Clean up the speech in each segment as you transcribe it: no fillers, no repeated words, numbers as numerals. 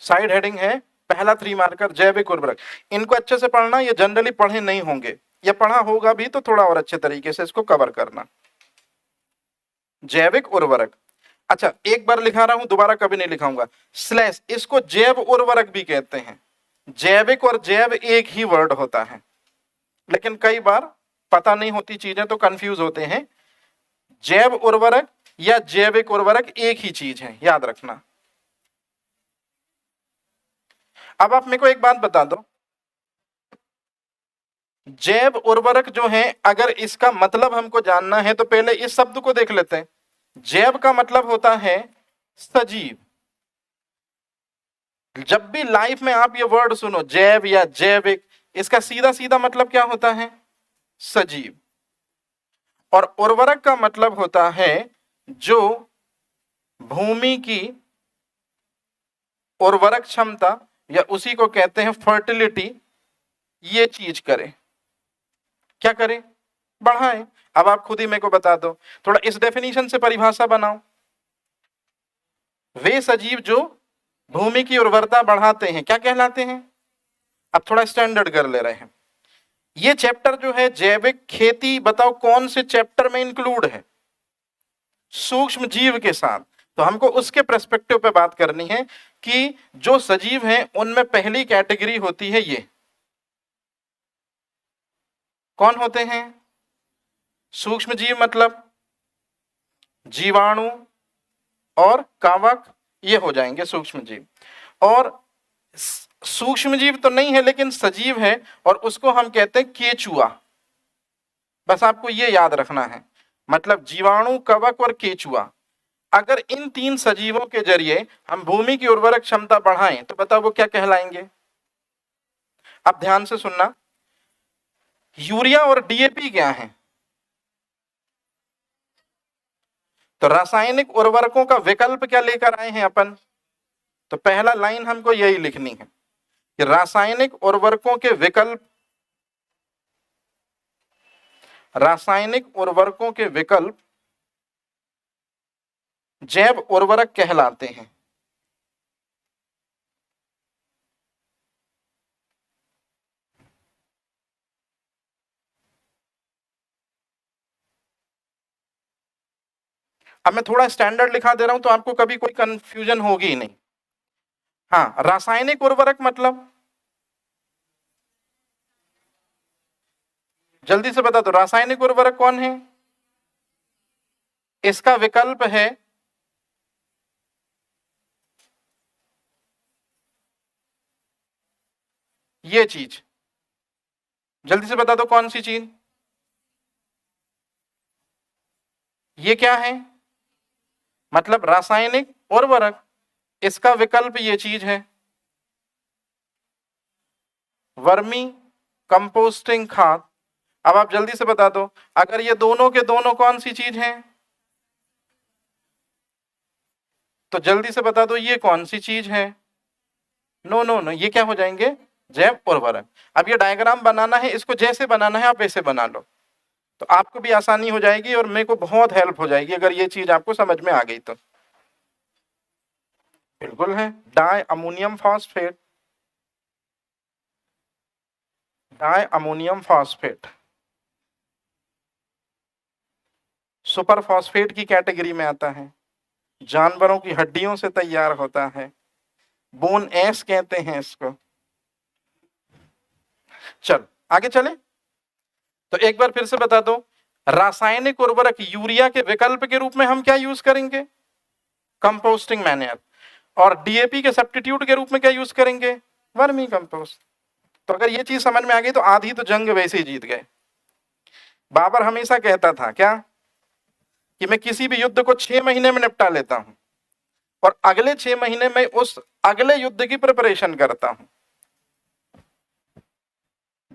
Side heading है पहला 3 marker जैविक उर्वरक। इनको अच्छे से पढ़ना, ये जनरली पढ़े नहीं होंगे, या पढ़ा होगा भी तो थोड़ा और अच्छे तरीके से इसको कवर करना। जैविक उर्वरक, अच्छा एक बार लिखा रहा हूं, दोबारा कभी नहीं लिखाऊंगा, स्लैश, इसको जैव उर्वरक भी कहते हैं। जैविक और जैव एक ही वर्ड होता है, लेकिन कई बार पता नहीं होती चीजें तो कंफ्यूज होते हैं। जैव उर्वरक या जैविक उर्वरक एक ही चीज है, याद रखना। अब आप मेरे को एक बात बता दो, जैव उर्वरक जो है, अगर इसका मतलब हमको जानना है तो पहले इस शब्द को देख लेते हैं। जैव का मतलब होता है सजीव। जब भी लाइफ में आप ये वर्ड सुनो जैव या जैविक, इसका सीधा सीधा मतलब क्या होता है? सजीव। और उर्वरक का मतलब होता है जो भूमि की उर्वरक क्षमता, या उसी को कहते हैं फर्टिलिटी, ये चीज करे। क्या करे? बढ़ाए। अब आप खुद ही मेरे को बता दो, थोड़ा इस डेफिनेशन से परिभाषा बनाओ। वे सजीव जो भूमि की उर्वरता बढ़ाते हैं क्या कहलाते हैं? अब थोड़ा स्टैंडर्ड कर ले रहे हैं। ये चैप्टर जो है जैविक खेती, बताओ कौन से चैप्टर में इंक्लूड है? सूक्ष्म जीव के साथ। तो हमको उसके पर्सपेक्टिव पे बात करनी है कि जो सजीव हैं उनमें पहली कैटेगरी होती है ये। कौन होते हैं? सूक्ष्म जीव, मतलब जीवाणु और कवक, ये हो जाएंगे सूक्ष्म जीव। और सूक्ष्म जीव तो नहीं है लेकिन सजीव है, और उसको हम कहते हैं केचुआ। बस आपको ये याद रखना है, मतलब जीवाणु, कवक और केचुआ। अगर इन 3 सजीवों के जरिए हम भूमि की उर्वरक क्षमता बढ़ाएं तो बताओ वो क्या कहलाएंगे? अब ध्यान से सुनना, यूरिया और डीएपी क्या है? तो रासायनिक उर्वरकों का विकल्प क्या लेकर आए हैं अपन? तो पहला लाइन हमको यही लिखनी है कि रासायनिक उर्वरकों के विकल्प, रासायनिक उर्वरकों के विकल्प जैव उर्वरक कहलाते हैं। अब मैं थोड़ा स्टैंडर्ड लिखा दे रहा हूं तो आपको कभी कोई कंफ्यूजन होगी ही नहीं। हाँ, रासायनिक उर्वरक मतलब, जल्दी से बता दो, रासायनिक उर्वरक कौन है? इसका विकल्प है ये चीज। जल्दी से बता दो कौन सी चीज? ये क्या है? मतलब रासायनिक उर्वरक, इसका विकल्प ये चीज है वर्मी कंपोस्टिंग खाद। अब आप जल्दी से बता दो, अगर ये दोनों के दोनों कौन सी चीज है? तो जल्दी से बता दो ये कौन सी चीज है? नो नो नो, ये क्या हो जाएंगे? जैव उर्वरक। अब ये डायग्राम बनाना है, इसको जैसे बनाना है आप वैसे बना लो, तो आपको भी आसानी हो जाएगी और मेरे को बहुत हेल्प हो जाएगी अगर ये चीज आपको समझ में आ गई तो। बिल्कुल है, di ammonium phosphate, di ammonium phosphate super phosphate की कैटेगरी में आता है, जानवरों की हड्डियों से तैयार होता है, बोन एस कहते हैं इसको। चल आगे चले, तो एक बार फिर से बता दो, रासायनिक उर्वरक यूरिया के विकल्प के रूप में हम क्या यूज करेंगे? Composting manure. और डीएपी के सब्स्टिट्यूट के रूप में क्या यूज करेंगे? Vermi compost. तो अगर ये चीज समझ में आ गई तो आधी तो जंग वैसे ही जीत गए। बाबर हमेशा कहता था क्या कि मैं किसी भी युद्ध को 6 महीने में निपटा लेता हूं और अगले 6 महीने में उस अगले युद्ध की प्रिपरेशन करता हूं।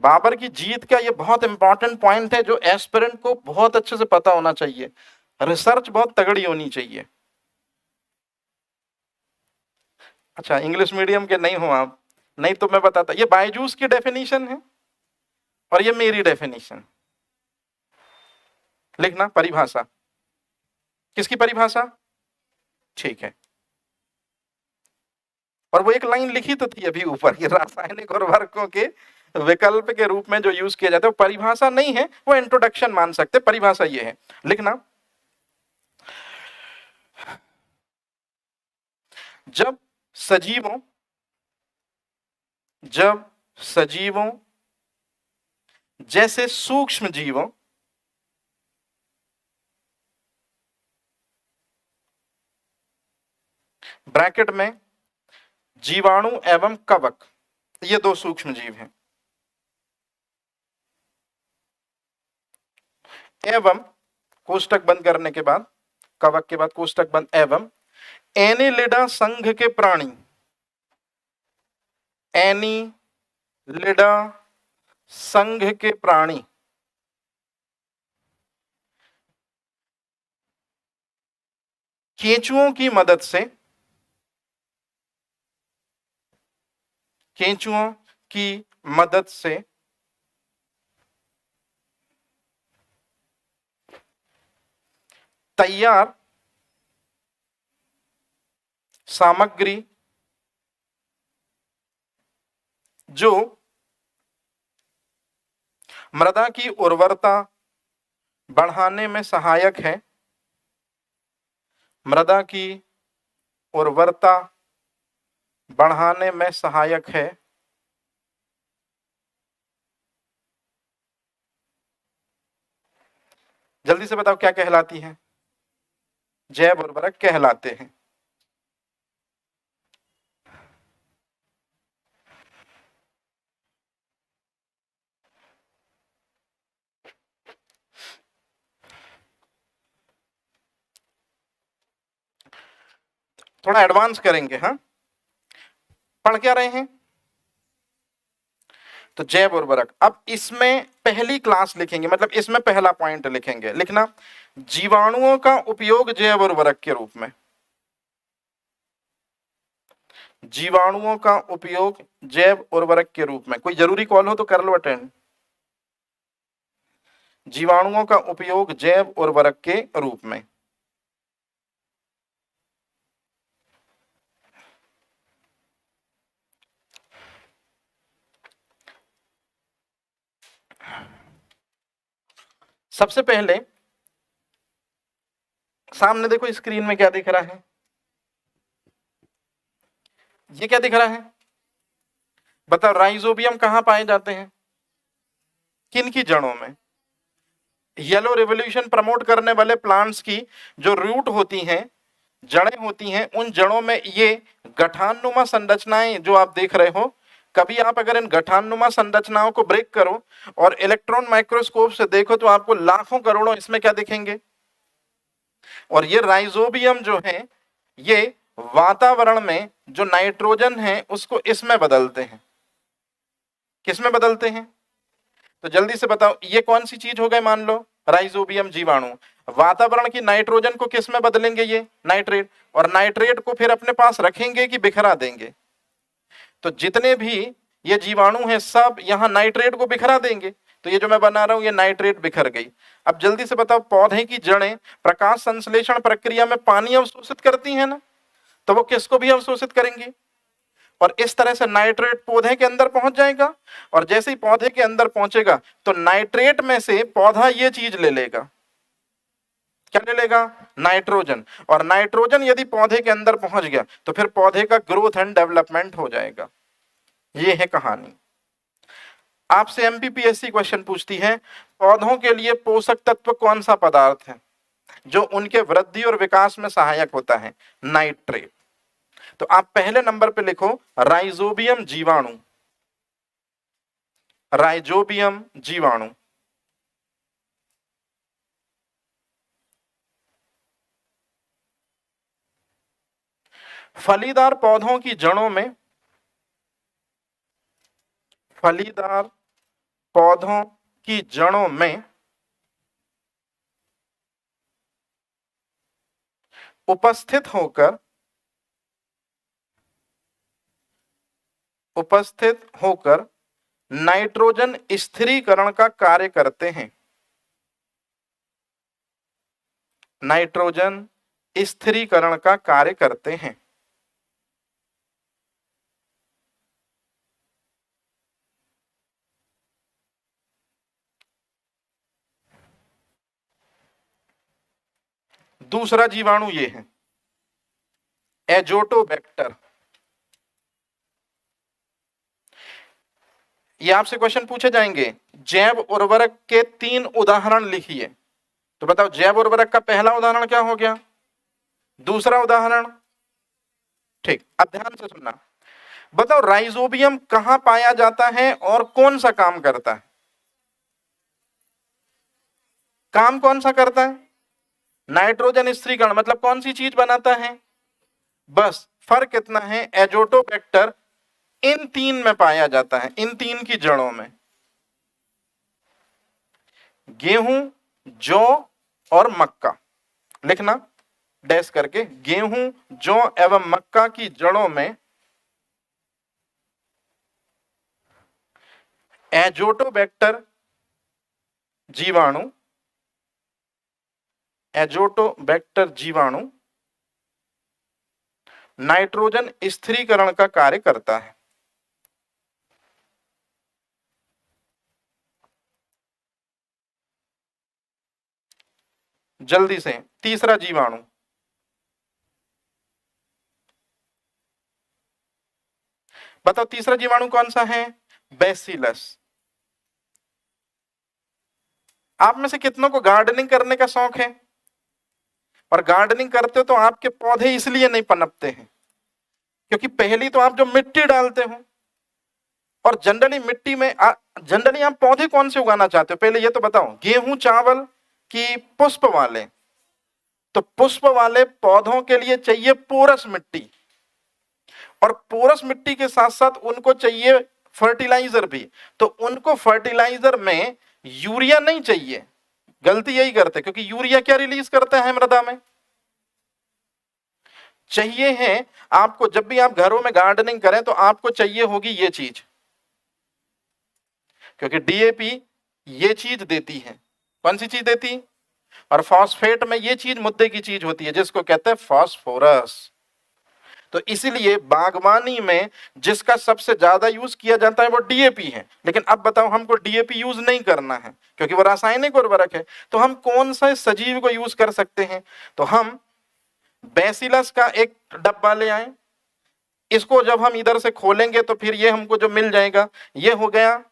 बाबर की जीत का ये बहुत इंपॉर्टेंट पॉइंट है जो एस्पिरेंट को बहुत अच्छे से पता होना चाहिए। रिसर्च बहुत तगड़ी होनी चाहिए। अच्छा, इंग्लिश मीडियम के नहीं हो आप, नहीं तो मैं बताता, ये बायजूस की डेफिनेशन है और ये मेरी डेफिनेशन। लिखना परिभाषा, किसकी परिभाषा? ठीक है, और वो एक लाइन लिखी तो थी अभी ऊपर, ये रासायनिक उर्वरकों के विकल्प के रूप में जो यूज किया जाता है, वो परिभाषा नहीं है, वो इंट्रोडक्शन मान सकते, परिभाषा ये है। लिखना, जब सजीवों जैसे सूक्ष्म जीवों ब्रैकेट में जीवाणु एवं कवक, ये दो सूक्ष्म जीव हैं, एवं कोष्टक बंद करने के बाद, कवक के बाद कोष्टक बंद, एवं एनिलिडा संघ के प्राणी, एनिलिडा संघ के प्राणी केंचुओं की मदद से तैयार सामग्री जो मृदा की उर्वरता बढ़ाने में सहायक है, मृदा की उर्वरता बढ़ाने में सहायक है, जल्दी से बताओ क्या कहलाती है? जैव उर्वरक कहलाते हैं। थोड़ा एडवांस करेंगे, हाँ, पढ़ क्या रहे हैं? तो जैव उर्वरक, अब इसमें पहली क्लास लिखेंगे, मतलब इसमें पहला पॉइंट लिखेंगे, लिखना, जीवाणुओं का उपयोग जैव उर्वरक के रूप में, जीवाणुओं का उपयोग जैव उर्वरक के रूप में, कोई जरूरी कॉल हो तो कर लो अटेंड, जीवाणुओं का उपयोग जैव उर्वरक के रूप में। सबसे पहले सामने देखो स्क्रीन में क्या दिख रहा है, ये क्या दिख रहा है? बताओ, राइजोबियम कहां पाए जाते हैं? किन की जड़ों में? येलो रिवोल्यूशन प्रमोट करने वाले प्लांट्स की जो रूट होती हैं, जड़ें होती हैं, उन जड़ों में ये गठानुमा संरचनाएं जो आप देख रहे हो, कभी आप अगर इन गठानुमा संरचनाओं को ब्रेक करो और इलेक्ट्रॉन माइक्रोस्कोप से देखो तो आपको लाखों करोड़ों इसमें क्या दिखेंगे? और ये राइजोबियम जो है, ये वातावरण में जो नाइट्रोजन है उसको इसमें बदलते हैं। किसमें बदलते हैं? तो जल्दी से बताओ, ये कौन सी चीज हो गए? मान लो राइजोबियम जीवाणु वातावरण की नाइट्रोजन को किस में बदलेंगे? ये नाइट्रेट, और नाइट्रेट को फिर अपने पास रखेंगे कि बिखरा देंगे? तो जितने भी ये जीवाणु हैं सब यहाँ नाइट्रेट को बिखरा देंगे। तो ये जो मैं बना रहा हूं ये नाइट्रेट बिखर गई। अब जल्दी से बताओ, पौधे की जड़ें प्रकाश संश्लेषण प्रक्रिया में पानी अवशोषित करती हैं ना, तो वो किसको भी अवशोषित करेंगी, और इस तरह से नाइट्रेट पौधे के अंदर पहुंच जाएगा। और जैसे ही पौधे के अंदर पहुंचेगा तो नाइट्रेट में से पौधा ये चीज ले लेगा, क्या ले लेगा? नाइट्रोजन। और नाइट्रोजन यदि पौधे के अंदर पहुंच गया तो फिर पौधे का ग्रोथ एंड डेवलपमेंट हो जाएगा। ये है कहानी। आपसे एमपीपीएससी क्वेश्चन पूछती है, पौधों के लिए पोषक तत्व कौन सा पदार्थ है जो उनके वृद्धि और विकास में सहायक होता है? नाइट्रेट। तो आप पहले नंबर पे लिखो राइजोबियम जीवाणु, राइजोबियम जीवाणु। फलीदार पौधों की जड़ों में, फलीदार पौधों की जड़ों में उपस्थित होकर नाइट्रोजन स्थिरीकरण का कार्य करते हैं। नाइट्रोजन स्थिरीकरण का कार्य करते हैं। दूसरा जीवाणु ये है एजोटोबैक्टर। ये आपसे क्वेश्चन पूछे जाएंगे, जैव उर्वरक के 3 उदाहरण लिखिए। तो बताओ जैव उर्वरक का पहला उदाहरण क्या हो गया, दूसरा उदाहरण, ठीक। अब ध्यान से सुनना, बताओ राइजोबियम कहां पाया जाता है और कौन सा काम करता है? काम कौन सा करता है? नाइट्रोजन स्थिरीकरण, मतलब कौन सी चीज बनाता है? बस फर्क कितना है, एजोटोबैक्टर इन 3 में पाया जाता है, इन 3 की जड़ों में, गेहूं, जौ और मक्का। लिखना डैश करके, गेहूं, जौ एवं मक्का की जड़ों में एजोटोबैक्टर जीवाणु, एजोटोबैक्टर जीवाणु नाइट्रोजन स्थिरीकरण का कार्य करता है। जल्दी से तीसरा जीवाणु, बताओ तीसरा जीवाणु कौन सा है? बैसिलस। आप में से कितनों को गार्डनिंग करने का शौक है? और गार्डनिंग करते हो तो आपके पौधे इसलिए नहीं पनपते हैं क्योंकि पहली तो आप जो मिट्टी डालते हो, और जनरली मिट्टी में जनरली आप पौधे कौन से उगाना चाहते हो पहले ये तो बताओ, गेहूं, चावल की पुष्प वाले? तो पुष्प वाले पौधों के लिए चाहिए पोरस मिट्टी, और पोरस मिट्टी के साथ साथ उनको चाहिए फर्टिलाइजर भी। तो उनको फर्टिलाइजर में यूरिया नहीं चाहिए, गलती यही करते, क्योंकि यूरिया क्या रिलीज करता है मृदा में? चाहिए है आपको, जब भी आप घरों में गार्डनिंग करें तो आपको चाहिए होगी ये चीज, क्योंकि डीएपी ये चीज देती है। कौन सी चीज देती? और फॉस्फेट में ये चीज मुद्दे की चीज होती है जिसको कहते हैं फास्फोरस। तो इसीलिए बागवानी में जिसका सबसे ज्यादा यूज किया जाता है वो डीएपी है। लेकिन अब बताओ हमको डीएपी यूज नहीं करना है क्योंकि वो रासायनिक उर्वरक है, तो हम कौन सा सजीव को यूज कर सकते हैं? तो हम बैसिलस का एक डब्बा ले आए, इसको जब हम इधर से खोलेंगे तो फिर ये हमको जो मिल जाएगा ये हो गया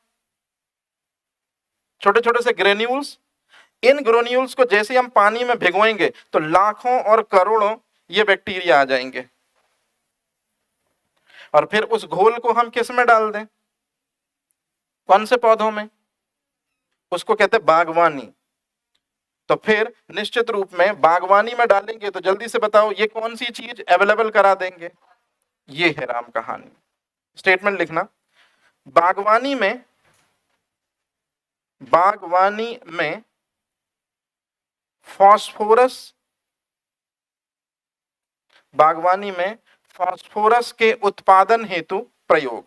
छोटे छोटे से ग्रेन्यूल्स। इन ग्रेन्यूल्स को जैसे हम पानी में भिगोएंगे तो लाखों और करोड़ों ये बैक्टीरिया आ जाएंगे, और फिर उस घोल को हम किस में डाल दें? कौन से पौधों में? उसको कहते हैं बागवानी। तो फिर निश्चित रूप में बागवानी में डालेंगे तो जल्दी से बताओ ये कौन सी चीज अवेलेबल करा देंगे? ये है राम कहानी। स्टेटमेंट लिखना, बागवानी में फास्फोरस, बागवानी में फास्फोरस के उत्पादन हेतु प्रयोग।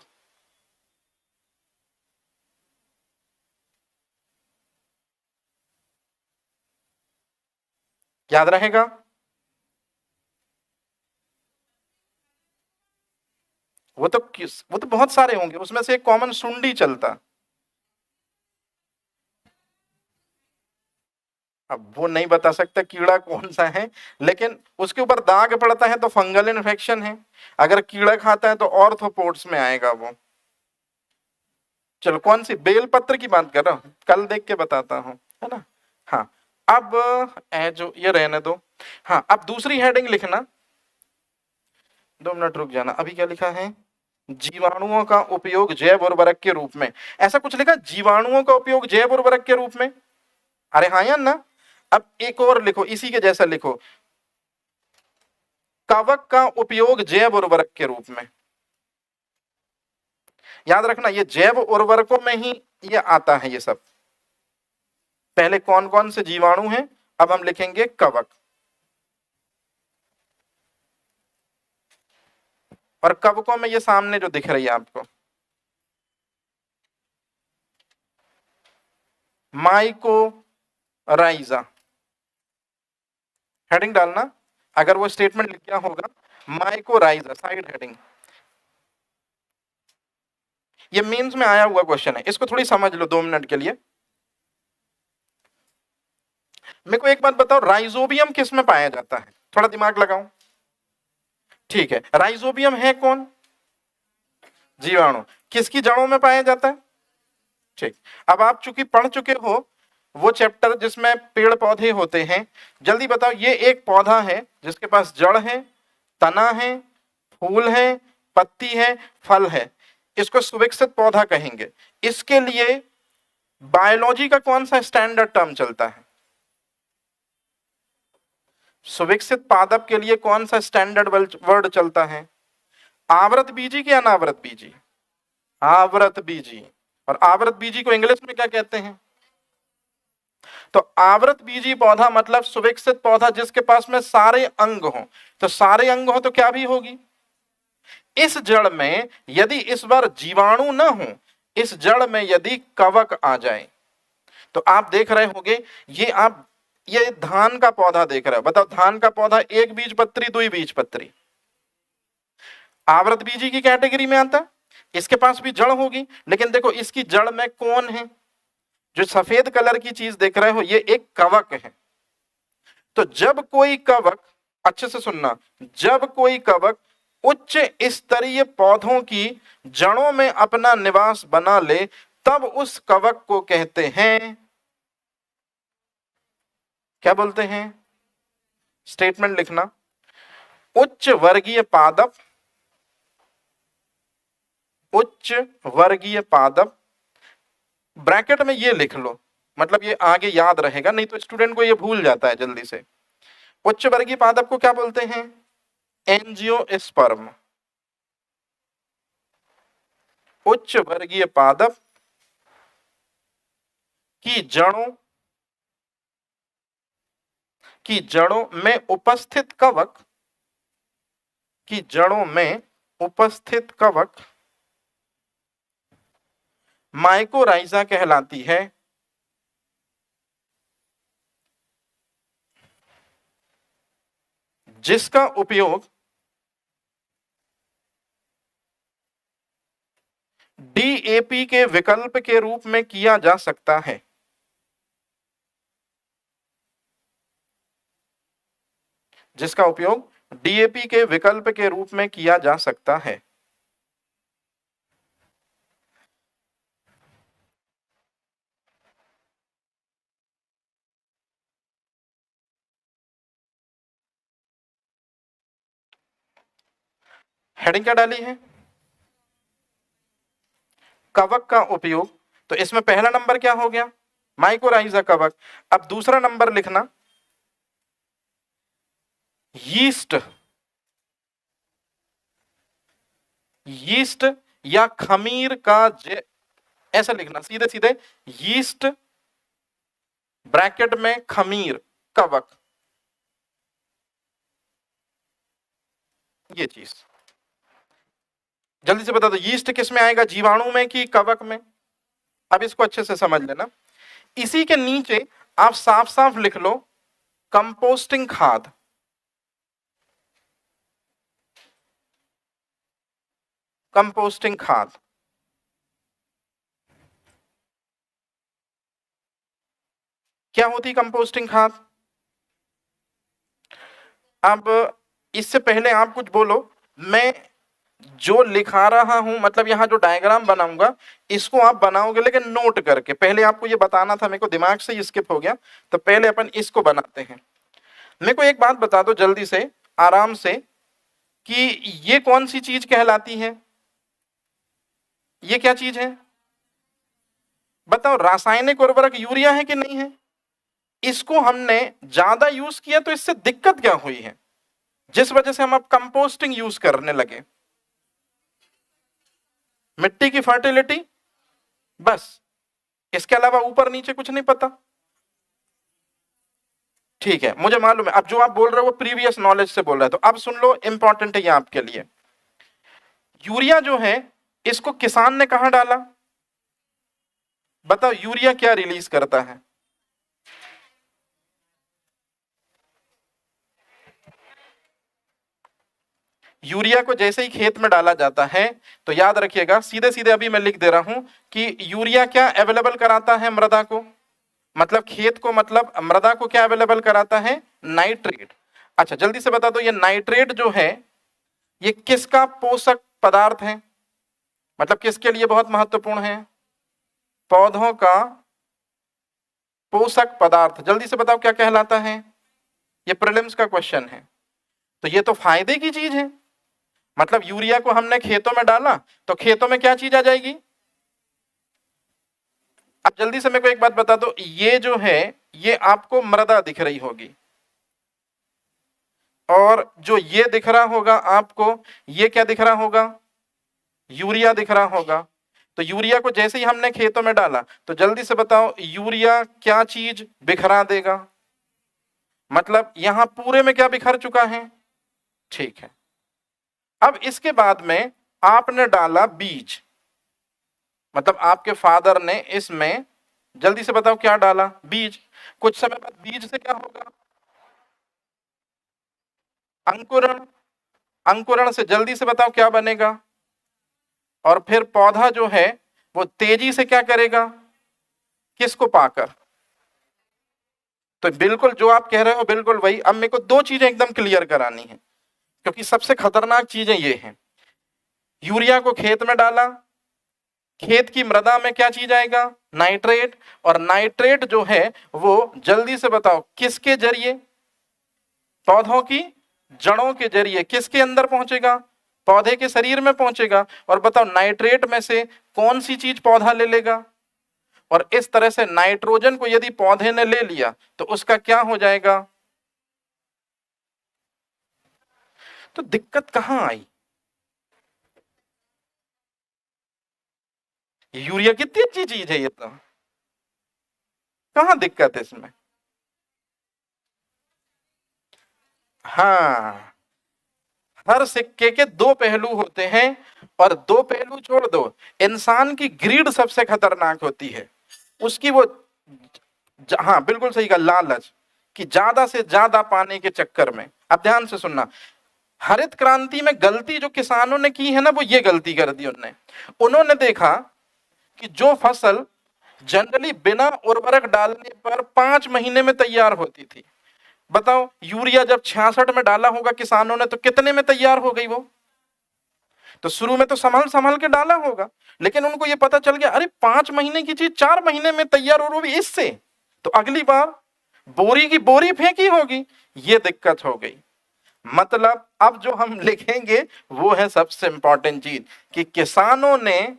याद रहेगा? वो तो बहुत सारे होंगे, उसमें से एक कॉमन सुंडी चलता। अब वो नहीं बता सकता कीड़ा कौन सा है, लेकिन उसके ऊपर दाग पड़ता है तो फंगल इन्फेक्शन है, अगर कीड़ा खाता है तो ऑर्थोपोड्स में आएगा वो। चलो कौन सी? बेलपत्र की बात कर रहा हूं, कल देख के बताता हूं, है ना। हाँ, अब जो ये रहने दो। हाँ, अब दूसरी हेडिंग लिखना, 2 मिनट रुक जाना। अभी क्या लिखा है? जीवाणुओं का उपयोग जैव उर्वरक के रूप में, ऐसा कुछ लिखा, जीवाणुओं का उपयोग जैव उर्वरक के रूप में। अरे हाँ या ना? अब एक और लिखो, इसी के जैसा लिखो, कवक का उपयोग जैव उर्वरक के रूप में। याद रखना ये जैव उर्वरकों में ही ये आता है ये सब। पहले कौन कौन से जीवाणु हैं, अब हम लिखेंगे कवक। और कवकों में ये सामने जो दिख रही है आपको, माइकोराइजा। हेडिंग डालना, अगर वो स्टेटमेंट लिख दिया होगा माइकोराइजा, साइड हेडिंग। ये मेंस में आया हुआ क्वेश्चन है, इसको थोड़ी समझ लो 2 मिनट के लिए। मेरे को एक बात बताओ, राइजोबियम किस में पाया जाता है? थोड़ा दिमाग लगाओ। ठीक है, राइजोबियम है कौन? जीवाणु। किसकी जड़ों में पाया जाता है? ठीक। अब आप चूंकि पढ़ चुके हो वो चैप्टर जिसमें पेड़ पौधे होते हैं, जल्दी बताओ, ये एक पौधा है जिसके पास जड़ है, तना है, फूल है, पत्ती है, फल है, इसको सुविकसित पौधा कहेंगे। इसके लिए बायोलॉजी का कौन सा स्टैंडर्ड टर्म चलता है? सुविकसित पादप के लिए कौन सा स्टैंडर्ड वर्ड चलता है? आवृत बीजी की अनावृत बीजी? आवृत बीजी। और आवृत बीजी को इंग्लिश में क्या कहते हैं? तो आवृत बीजी पौधा मतलब सुविकसित पौधा जिसके पास में सारे अंग हो। तो सारे अंग हो तो क्या भी होगी? इस जड़ में यदि इस बार जीवाणु न हो, इस जड़ में यदि कवक आ जाए, तो आप देख रहे होंगे, ये धान का पौधा देख रहे हो, बताओ धान का पौधा एक बीज पत्री, 2 बीज पत्री, आवृत बीजी की कैटेगरी में आता है। इसके पास भी जड़ होगी, लेकिन देखो इसकी जड़ में कौन है? जो सफेद कलर की चीज देख रहे हो, ये एक कवक है। तो जब कोई कवक, अच्छे से सुनना, जब कोई कवक उच्च स्तरीय पौधों की जड़ों में अपना निवास बना ले, तब उस कवक को कहते हैं, क्या बोलते हैं? स्टेटमेंट लिखना, उच्च वर्गीय पादप, उच्च वर्गीय पादप, ब्रैकेट में ये लिख लो, मतलब ये आगे याद रहेगा, नहीं तो स्टूडेंट को ये भूल जाता है जल्दी से। उच्च वर्गीय पादप को क्या बोलते हैं? एंजियोस्पर्म। उच्च वर्गीय पादप की जड़ों में उपस्थित कवक, की जड़ों में उपस्थित कवक माइकोराइजा कहलाती है। जिसका उपयोग डीएपी के विकल्प के रूप में किया जा सकता है। जिसका उपयोग डीएपी के विकल्प के रूप में किया जा सकता है। हेडिंग क्या डाली है? कवक का उपयोग। तो इसमें पहला नंबर क्या हो गया? माइकोराइजा कवक। अब दूसरा नंबर लिखना, यीस्ट। यीस्ट या खमीर का ऐसा लिखना सीधे सीधे, यीस्ट ब्रैकेट में खमीर कवक, ये चीज जल्दी से बता दो, यीस्ट किस में आएगा, जीवाणु में कि कवक में? अब इसको अच्छे से समझ लेना। इसी के नीचे आप साफ साफ लिख लो कंपोस्टिंग खाद। कंपोस्टिंग खाद क्या होती? कंपोस्टिंग खाद। अब इससे पहले आप कुछ बोलो, मैं जो लिखा रहा हूं, मतलब यहां जो डायग्राम बनाऊंगा इसको आप बनाओगे, लेकिन नोट करके। पहले आपको ये बताना था, मेरे को दिमाग से स्किप हो गया, तो पहले अपन इसको बनाते हैं। मेरे को एक बात बता दो जल्दी से, आराम से, कि ये कौन सी चीज कहलाती है? ये क्या चीज है? बताओ, रासायनिक उर्वरक यूरिया है कि नहीं है? इसको हमने ज्यादा यूज किया तो इससे दिक्कत क्या हुई है, जिस वजह से हम अब कंपोस्टिंग यूज करने लगे? मिट्टी की फर्टिलिटी, बस। इसके अलावा ऊपर नीचे कुछ नहीं पता। ठीक है, मुझे मालूम है। अब जो आप बोल रहे हो वो प्रीवियस नॉलेज से बोल रहे हैं, तो अब सुन लो, इंपॉर्टेंट है ये आपके लिए। यूरिया जो है, इसको किसान ने कहां डाला? बताओ, यूरिया क्या रिलीज करता है? यूरिया को जैसे ही खेत में डाला जाता है तो याद रखिएगा, सीधे सीधे अभी मैं लिख दे रहा हूं कि यूरिया क्या अवेलेबल कराता है मृदा को, मतलब खेत को, मतलब मृदा को क्या अवेलेबल कराता है, नाइट्रेट। अच्छा जल्दी से बता दो, ये नाइट्रेट जो है ये किसका पोषक पदार्थ है, मतलब किसके लिए बहुत महत्वपूर्ण है, पौधों का पोषक पदार्थ। जल्दी से बताओ क्या कहलाता है, ये प्रीलिम्स का क्वेश्चन है। तो ये तो फायदे की चीज है, मतलब यूरिया को हमने खेतों में डाला तो खेतों में क्या चीज आ जाएगी। अब जल्दी से मेरे को एक बात बता दो, ये जो है ये आपको मृदा दिख रही होगी, और जो ये दिख रहा होगा आपको, ये क्या दिख रहा होगा, यूरिया दिख रहा होगा। तो यूरिया को जैसे ही हमने खेतों में डाला तो जल्दी से बताओ यूरिया क्या चीज बिखरा देगा, मतलब यहां पूरे में क्या बिखर चुका है, ठीक है। अब इसके बाद में आपने डाला बीज, मतलब आपके फादर ने इसमें, जल्दी से बताओ क्या डाला, बीज। कुछ समय बाद बीज से क्या होगा, अंकुरण। अंकुरण से जल्दी से बताओ क्या बनेगा, और फिर पौधा जो है वो तेजी से क्या करेगा, किसको पाकर। तो बिल्कुल जो आप कह रहे हो बिल्कुल वही। अब मेरे को दो चीजें एकदम क्लियर करानी है, क्योंकि सबसे खतरनाक चीजें ये हैं। यूरिया को खेत में डाला, खेत की मृदा में क्या चीज आएगा, नाइट्रेट, और नाइट्रेट जो है वो जल्दी से बताओ किसके जरिए, पौधों की जड़ों के जरिए किसके अंदर पहुंचेगा, पौधे के शरीर में पहुंचेगा। और बताओ नाइट्रेट में से कौन सी चीज पौधा ले लेगा, और इस तरह से नाइट्रोजन को यदि पौधे ने ले लिया तो उसका क्या हो जाएगा। तो दिक्कत कहां आई, यूरिया कितनी अच्छी चीज है, ये तो कहां दिक्कत है इसमें। हाँ, हर सिक्के के दो पहलू होते हैं, और दो पहलू छोड़ दो, इंसान की ग्रीड सबसे खतरनाक होती है, उसकी वो हाँ बिल्कुल सही का लालच, कि ज्यादा से ज्यादा पाने के चक्कर में। अब ध्यान से सुनना, हरित क्रांति में गलती जो किसानों ने की है ना, वो ये गलती कर दी उन्होंने देखा कि जो फसल जनरली बिना उर्वरक डालने पर 5 महीने में तैयार होती थी, बताओ यूरिया जब 66 में डाला होगा किसानों ने तो कितने में तैयार हो गई वो। तो शुरू में तो संभल संभल के डाला होगा, लेकिन उनको ये पता चल गया अरे 5 महीने की चीज 4 महीने में तैयार हो रही इससे, तो अगली बार बोरी की बोरी फेंकी होगी, ये दिक्कत हो गई। मतलब अब जो हम लिखेंगे वो है सबसे इंपॉर्टेंट चीज, कि किसानों ने,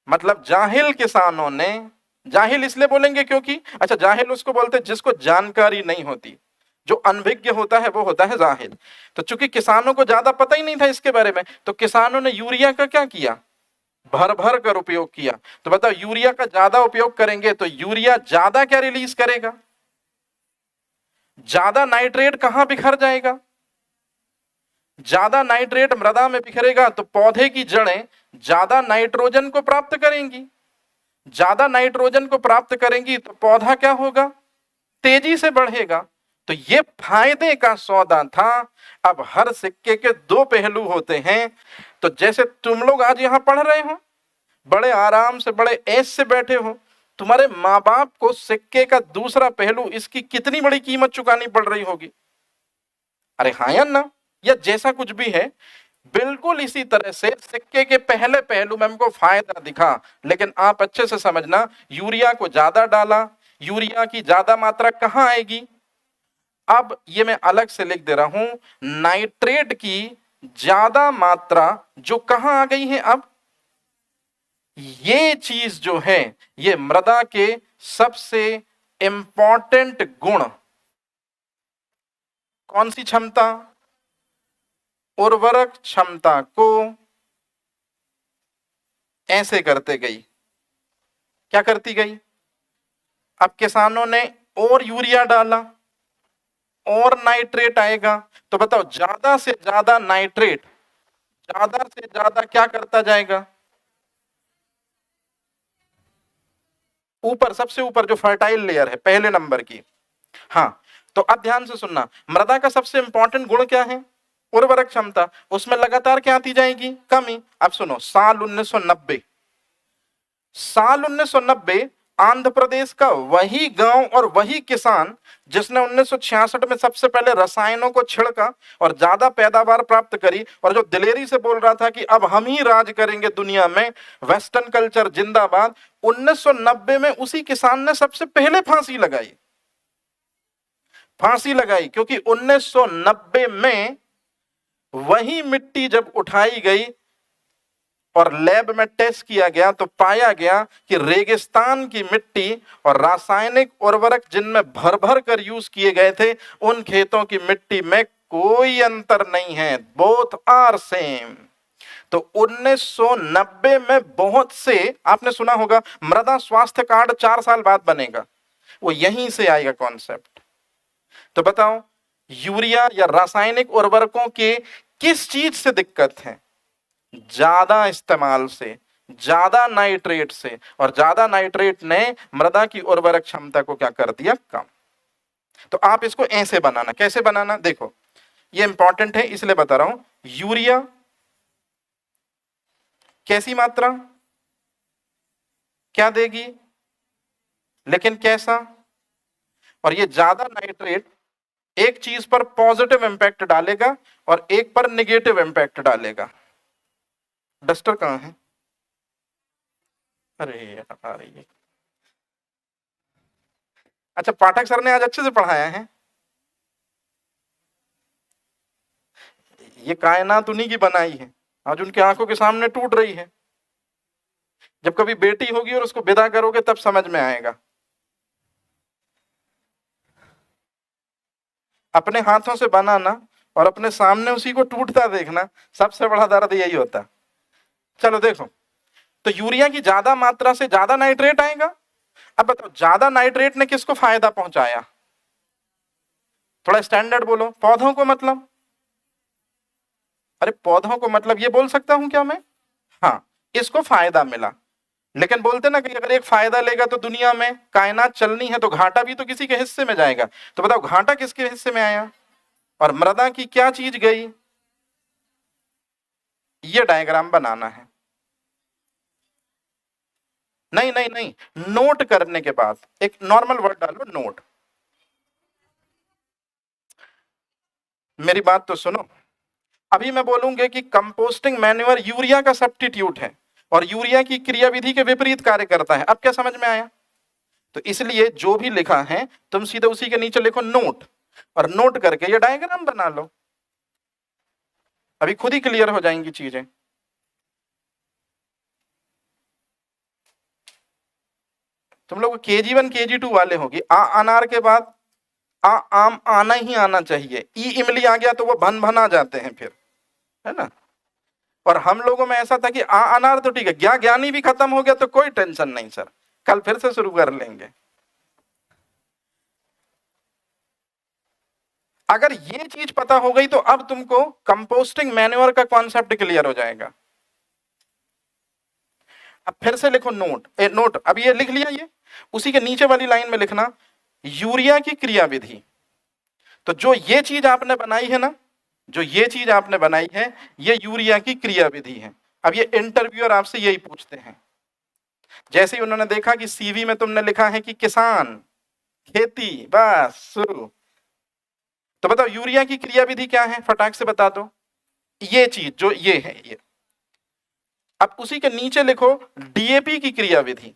मतलब जाहिल किसानों ने, जाहिल इसलिए बोलेंगे क्योंकि, अच्छा जाहिल उसको बोलते हैं जिसको जानकारी नहीं होती, जो अनभिज्ञ होता है वो होता है जाहिल। तो चूंकि किसानों को ज्यादा पता ही नहीं था इसके बारे में, तो किसानों ने यूरिया का क्या किया, भर भर कर उपयोग किया। तो बताओ यूरिया का ज्यादा उपयोग करेंगे तो यूरिया ज्यादा क्या रिलीज करेगा, ज्यादा नाइट्रेट कहां बिखर जाएगा, ज्यादा नाइट्रेट मृदा में बिखरेगा तो पौधे की जड़ें ज्यादा नाइट्रोजन को प्राप्त करेंगी, ज्यादा नाइट्रोजन को प्राप्त करेंगी तो पौधा क्या होगा, तेजी से बढ़ेगा। तो ये फायदे का सौदा था। अब हर सिक्के के दो पहलू होते हैं। तो जैसे तुम लोग आज यहां पढ़ रहे हो, बड़े आराम से, बड़े ऐश से बैठे हो, तुम्हारे माँ बाप को सिक्के का दूसरा पहलू, इसकी कितनी बड़ी कीमत चुकानी पड़ रही होगी। अरे हाँ या ना, या जैसा कुछ भी है, बिल्कुल इसी तरह से सिक्के के पहले पहलू में हमको फायदा दिखा, लेकिन आप अच्छे से समझना, यूरिया को ज्यादा डाला, यूरिया की ज्यादा मात्रा कहां आएगी। अब ये मैं अलग से लिख दे रहा हूं, नाइट्रेट की ज्यादा मात्रा जो कहां आ गई है, अब ये चीज जो है ये मृदा के सबसे इंपॉर्टेंट गुण, कौन सी क्षमता, उर्वरक क्षमता को ऐसे करते गई, क्या करती गई। अब किसानों ने और यूरिया डाला और नाइट्रेट आएगा, तो बताओ ज्यादा से ज्यादा नाइट्रेट ज्यादा से ज्यादा क्या करता जाएगा, ऊपर, सबसे ऊपर जो फर्टाइल लेयर है पहले नंबर की। हाँ, तो अब ध्यान से सुनना, मृदा का सबसे इंपॉर्टेंट गुण क्या है, उर्वरक क्षमता, उसमें लगातार क्या आती जाएगी? कमी। अब सुनो, साल 1990 आंध्र प्रदेश का वही गांव और वही किसान जिसने 1966 में सबसे पहले रसायनों को छिड़का और ज्यादा पैदावार प्राप्त करी, और जो दिलेरी से बोल रहा था कि अब हम ही राज करेंगे दुनिया में, वेस्टर्न कल्चर जिंदाबाद, 1990 में उसी किसान ने सबसे पहले फांसी लगाई। क्योंकि 1990 में वही मिट्टी जब उठाई गई और लैब में टेस्ट किया गया तो पाया गया कि रेगिस्तान की मिट्टी और रासायनिक उर्वरक जिनमें भर भर कर यूज किए गए थे, उन खेतों की मिट्टी में कोई अंतर नहीं है, बोथ आर सेम। तो 1990 में बहुत से, आपने सुना होगा मृदा स्वास्थ्य कार्ड 4 साल बाद बनेगा, वो यहीं से आएगा कॉन्सेप्ट। तो बताओ, यूरिया या रासायनिक उर्वरकों के किस चीज से दिक्कत है? ज्यादा इस्तेमाल से, ज्यादा नाइट्रेट से, और ज्यादा नाइट्रेट ने मृदा की उर्वरक क्षमता को क्या कर दिया? कम। तो आप इसको ऐसे बनाना, कैसे बनाना देखो, ये इंपॉर्टेंट है इसलिए बता रहा हूं। यूरिया कैसी मात्रा क्या देगी, लेकिन कैसा? और ये ज्यादा नाइट्रेट एक चीज पर पॉजिटिव इंपैक्ट डालेगा और एक पर नेगेटिव इंपैक्ट डालेगा। डस्टर कहां है? अरे यार, ये अच्छा, पाठक सर ने आज अच्छे से पढ़ाया है। ये कायनात उन्हीं की बनाई है, आज उनकी आंखों के सामने टूट रही है। जब कभी बेटी होगी और उसको विदा करोगे तब समझ में आएगा। अपने हाथों से बनाना और अपने सामने उसी को टूटता देखना, सबसे बड़ा दर्द यही होता। चलो देखो, तो यूरिया की ज्यादा मात्रा से ज्यादा नाइट्रेट आएगा। अब बताओ, ज्यादा नाइट्रेट ने किसको फायदा पहुंचाया? थोड़ा स्टैंडर्ड बोलो। पौधों को मतलब? अरे पौधों को मतलब ये बोल सकता हूं क्या मैं? हाँ, इसको फायदा मिला। लेकिन बोलते ना कि अगर एक फायदा लेगा तो दुनिया में कायनात चलनी है, तो घाटा भी तो किसी के हिस्से में जाएगा। तो बताओ, घाटा किसके हिस्से में आया? और मृदा की क्या चीज गई? ये डायग्राम बनाना है। नहीं नहीं नहीं, नोट करने के बाद एक नॉर्मल वर्ड डालो, नोट। मेरी बात तो सुनो, अभी मैं बोलूंगा कि कंपोस्टिंग मैन्योर यूरिया का सब्स्टिट्यूट है और यूरिया की क्रियाविधि के विपरीत कार्य करता है। अब क्या समझ में आया? तो इसलिए जो भी लिखा है तुम सीधे उसी के नीचे लिखो नोट, और नोट करके ये डायग्राम बना लो। अभी खुद ही क्लियर हो जाएंगी चीजें। तुम लोग KG1 KG2 वाले होगी। आ अनार के बाद आ आम आना ही आना चाहिए। ई इमली आ गया तो वो भन भन आ जाते हैं फिर, है ना। और हम लोगों में ऐसा था कि आ अनार तो ठीक है, ज्ञानी भी खत्म हो गया तो कोई टेंशन नहीं सर, कल फिर से शुरू कर लेंगे। अगर ये चीज पता हो गई तो अब तुमको कंपोस्टिंग मैन्योर का कॉन्सेप्ट क्लियर हो जाएगा। अब फिर से लिखो नोट। नोट अब ये लिख लिया, ये उसी के नीचे वाली लाइन में लिखना यूरिया की क्रियाविधि। तो जो ये चीज आपने बनाई है ना, जो ये चीज आपने बनाई है, ये यूरिया की क्रियाविधि है। अब ये इंटरव्यूअर आपसे यही पूछते हैं। जैसे ही उन्होंने देखा कि CV में तुमने लिखा है कि किसान, खेती, बस शुरू। तो बताओ यूरिया की क्रियाविधि क्या है, फटाक से बता दो। ये चीज जो ये है ये। अब उसी के नीचे लिखो DAP की क्रियाविधि।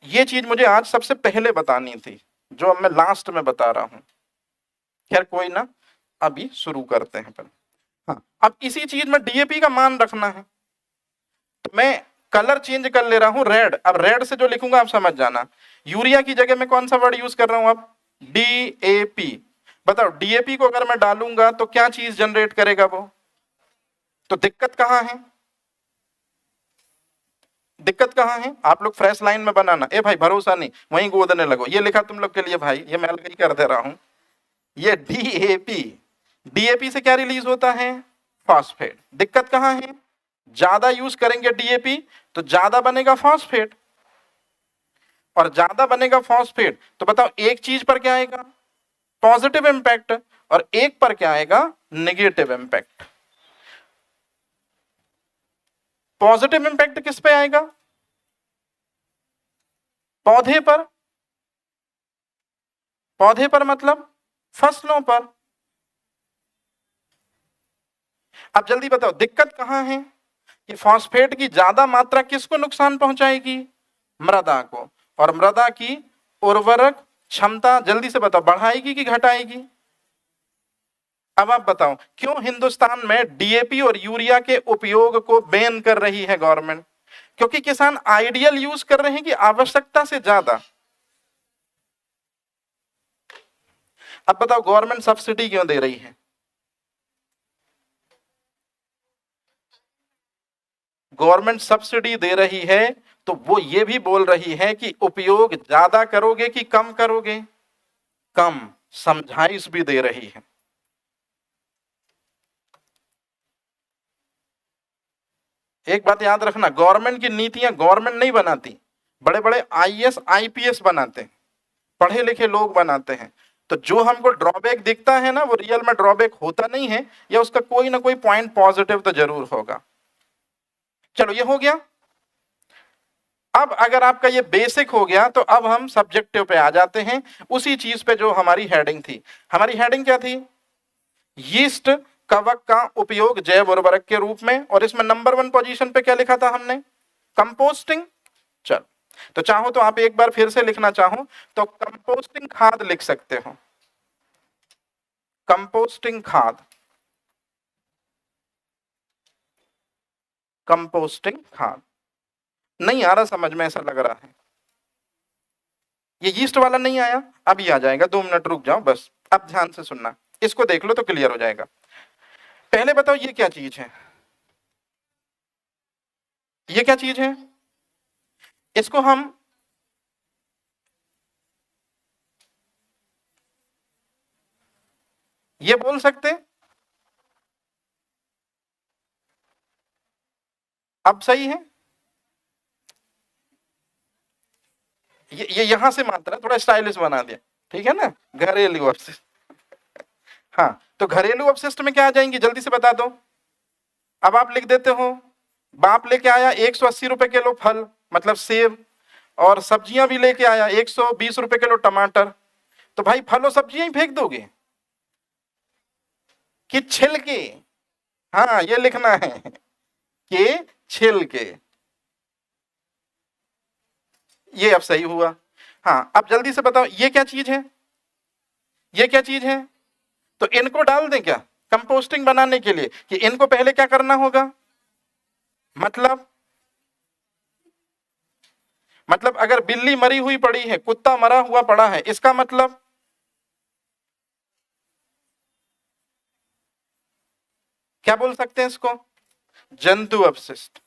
ये चीज मुझे आज सबसे पहले बतानी थी, जो अब मैं लास्ट में बता रहा हूं। खैर कोई ना, अभी शुरू करते हैं पहले। हाँ, अब इसी चीज में DAP का मान रखना है, तो मैं कलर चेंज कर ले रहा हूं, रेड। अब रेड से जो लिखूंगा आप समझ जाना। यूरिया की जगह मैं कौन सा वर्ड यूज कर रहा हूं अब? DAP। बताओ DAP को अगर मैं डालूंगा तो क्या चीज जनरेट करेगा वो? तो दिक्कत कहां है? दिक्कत कहां है? आप लोग फ्रेश लाइन में बनाना। ए भाई भरोसा नहीं, वहीं गोदने लगो। ये लिखा तुम लोग के लिए भाई, ये मैं अलग ही कर दे रहा हूं। ये DAP, DAP से क्या रिलीज होता है? फॉस्फेट। दिक्कत कहां है? ज्यादा यूज करेंगे DAP तो ज्यादा बनेगा फॉस्फेट, और ज्यादा बनेगा फॉस्फेट तो बताओ एक चीज पर क्या आएगा? पॉजिटिव इंपैक्ट, और एक पर क्या आएगा, नेगेटिव इंपैक्ट। पॉजिटिव इंपैक्ट किस पे आएगा, पौधे पर। पौधे पर मतलब फसलों पर। अब जल्दी बताओ दिक्कत कहां है, कि फॉस्फेट की ज्यादा मात्रा किसको नुकसान पहुंचाएगी, मृदा को। और मृदा की उर्वरक क्षमता जल्दी से बताओ बढ़ाएगी कि घटाएगी। अब आप बताओ क्यों हिंदुस्तान में डीएपी और यूरिया के उपयोग को बैन कर रही है गवर्नमेंट, क्योंकि किसान आइडियल यूज कर रहे हैं कि आवश्यकता से ज्यादा। अब बताओ गवर्नमेंट सब्सिडी क्यों दे रही है, गवर्नमेंट सब्सिडी दे रही है तो वो ये भी बोल रही है कि उपयोग ज्यादा करोगे कि कम करोगे, कम, समझाइश भी दे रही है। एक बात याद रखना, गवर्नमेंट की नीतियां गवर्नमेंट नहीं बनाती, बड़े बड़े आईएएस आईपीएस बनाते हैं, पढ़े लिखे लोग बनाते हैं। तो जो हमको ड्रॉबैक दिखता है ना, वो रियल में ड्रॉबैक होता नहीं है, या उसका कोई ना कोई पॉइंट पॉजिटिव तो जरूर होगा। चलो ये हो गया। अब अगर आपका ये बेसिक हो गया तो अब हम सब्जेक्टिव पे आ जाते हैं, उसी चीज पे जो हमारी हेडिंग थी। हमारी हेडिंग क्या थी, यीस्ट कवक का उपयोग जैव उर्वरक के रूप में, और इसमें नंबर 1 पोजीशन पे क्या लिखा था हमने, कंपोस्टिंग। चल तो चाहो तो आप एक बार फिर से लिखना चाहो तो कंपोस्टिंग खाद लिख सकते हो, कंपोस्टिंग खाद, कंपोस्टिंग खाद। नहीं आ रहा समझ में, ऐसा लग रहा है ये यीस्ट वाला नहीं आया, अभी आ जाएगा, 2 मिनट रुक जाओ बस। अब ध्यान से सुनना, इसको देख लो तो क्लियर हो जाएगा। पहले बताओ ये क्या चीज है, ये क्या चीज है, इसको हम ये बोल सकते, अब सही है। ये यहां से मात्रा थोड़ा स्टाइलिश बना दिया, ठीक है ना, घरेलू अपशिष्ट। हाँ तो घरेलू अपशिष्ट में क्या आ जाएंगी, जल्दी से बता दो। अब आप लिख देते हो, बाप लेके आया 180 रुपए किलो फल, मतलब सेब, और सब्जियां भी लेके आया 120 रुपए किलो टमाटर। तो भाई फल और सब्जियां ही फेंक दोगे कि छिलके, हाँ ये लिखना है कि छिलके। ये अब सही हुआ। हाँ अब जल्दी से बताओ ये क्या चीज है, ये क्या चीज है। तो इनको डाल दें क्या कंपोस्टिंग बनाने के लिए, कि इनको पहले क्या करना होगा, मतलब अगर बिल्ली मरी हुई पड़ी है, कुत्ता मरा हुआ पड़ा है, इसका मतलब क्या बोल सकते हैं इसको, जंतु अपशिष्ट।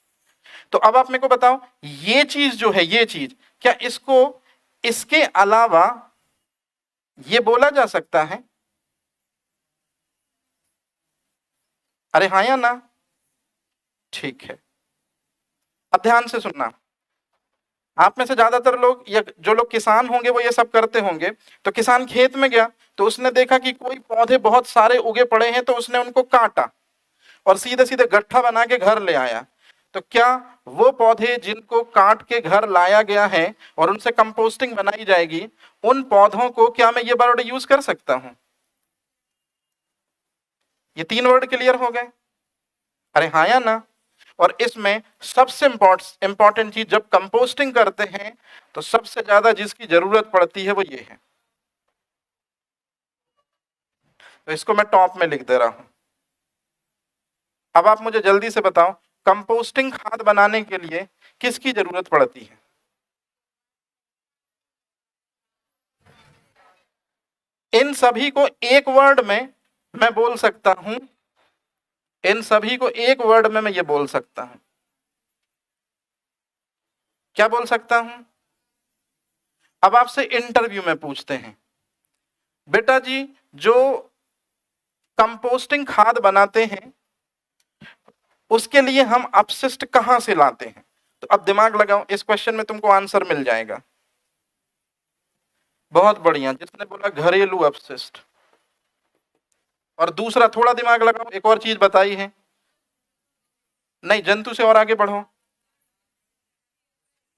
तो अब आप मेरे को बताओ ये चीज जो है, ये चीज क्या इसको इसके अलावा ये बोला जा सकता है, अरे हाँ या ना, ठीक है। अब ध्यान से सुनना, आप में से ज्यादातर लोग या जो लोग किसान होंगे वो ये सब करते होंगे। तो किसान खेत में गया तो उसने देखा कि कोई पौधे बहुत सारे उगे पड़े हैं, तो उसने उनको काटा और सीधे सीधे गट्ठा बना के घर ले आया। तो क्या वो पौधे जिनको काट के घर लाया गया है और उनसे कंपोस्टिंग बनाई जाएगी, उन पौधों को क्या मैं ये वर्ड यूज कर सकता हूं, ये 3 वर्ड क्लियर हो गए, अरे हाँ या ना। और इसमें सबसे इंपॉर्टेंट चीज, जब कंपोस्टिंग करते हैं तो सबसे ज्यादा जिसकी जरूरत पड़ती है वो ये है, तो इसको मैं टॉप में लिख दे रहा हूं। अब आप मुझे जल्दी से बताओ कंपोस्टिंग खाद बनाने के लिए किसकी जरूरत पड़ती है, इन सभी को एक वर्ड में मैं बोल सकता हूं, इन सभी को एक वर्ड में मैं ये बोल सकता हूं, क्या बोल सकता हूं। अब आपसे इंटरव्यू में पूछते हैं, बेटा जी जो कंपोस्टिंग खाद बनाते हैं उसके लिए हम अपशिष्ट कहां से लाते हैं। तो अब दिमाग लगाओ, इस क्वेश्चन में तुमको आंसर मिल जाएगा। बहुत बढ़िया, जिसने बोला घरेलू अपशिष्ट। और दूसरा, थोड़ा दिमाग लगाओ, एक और चीज बताई है। नहीं, जंतु से और आगे बढ़ो।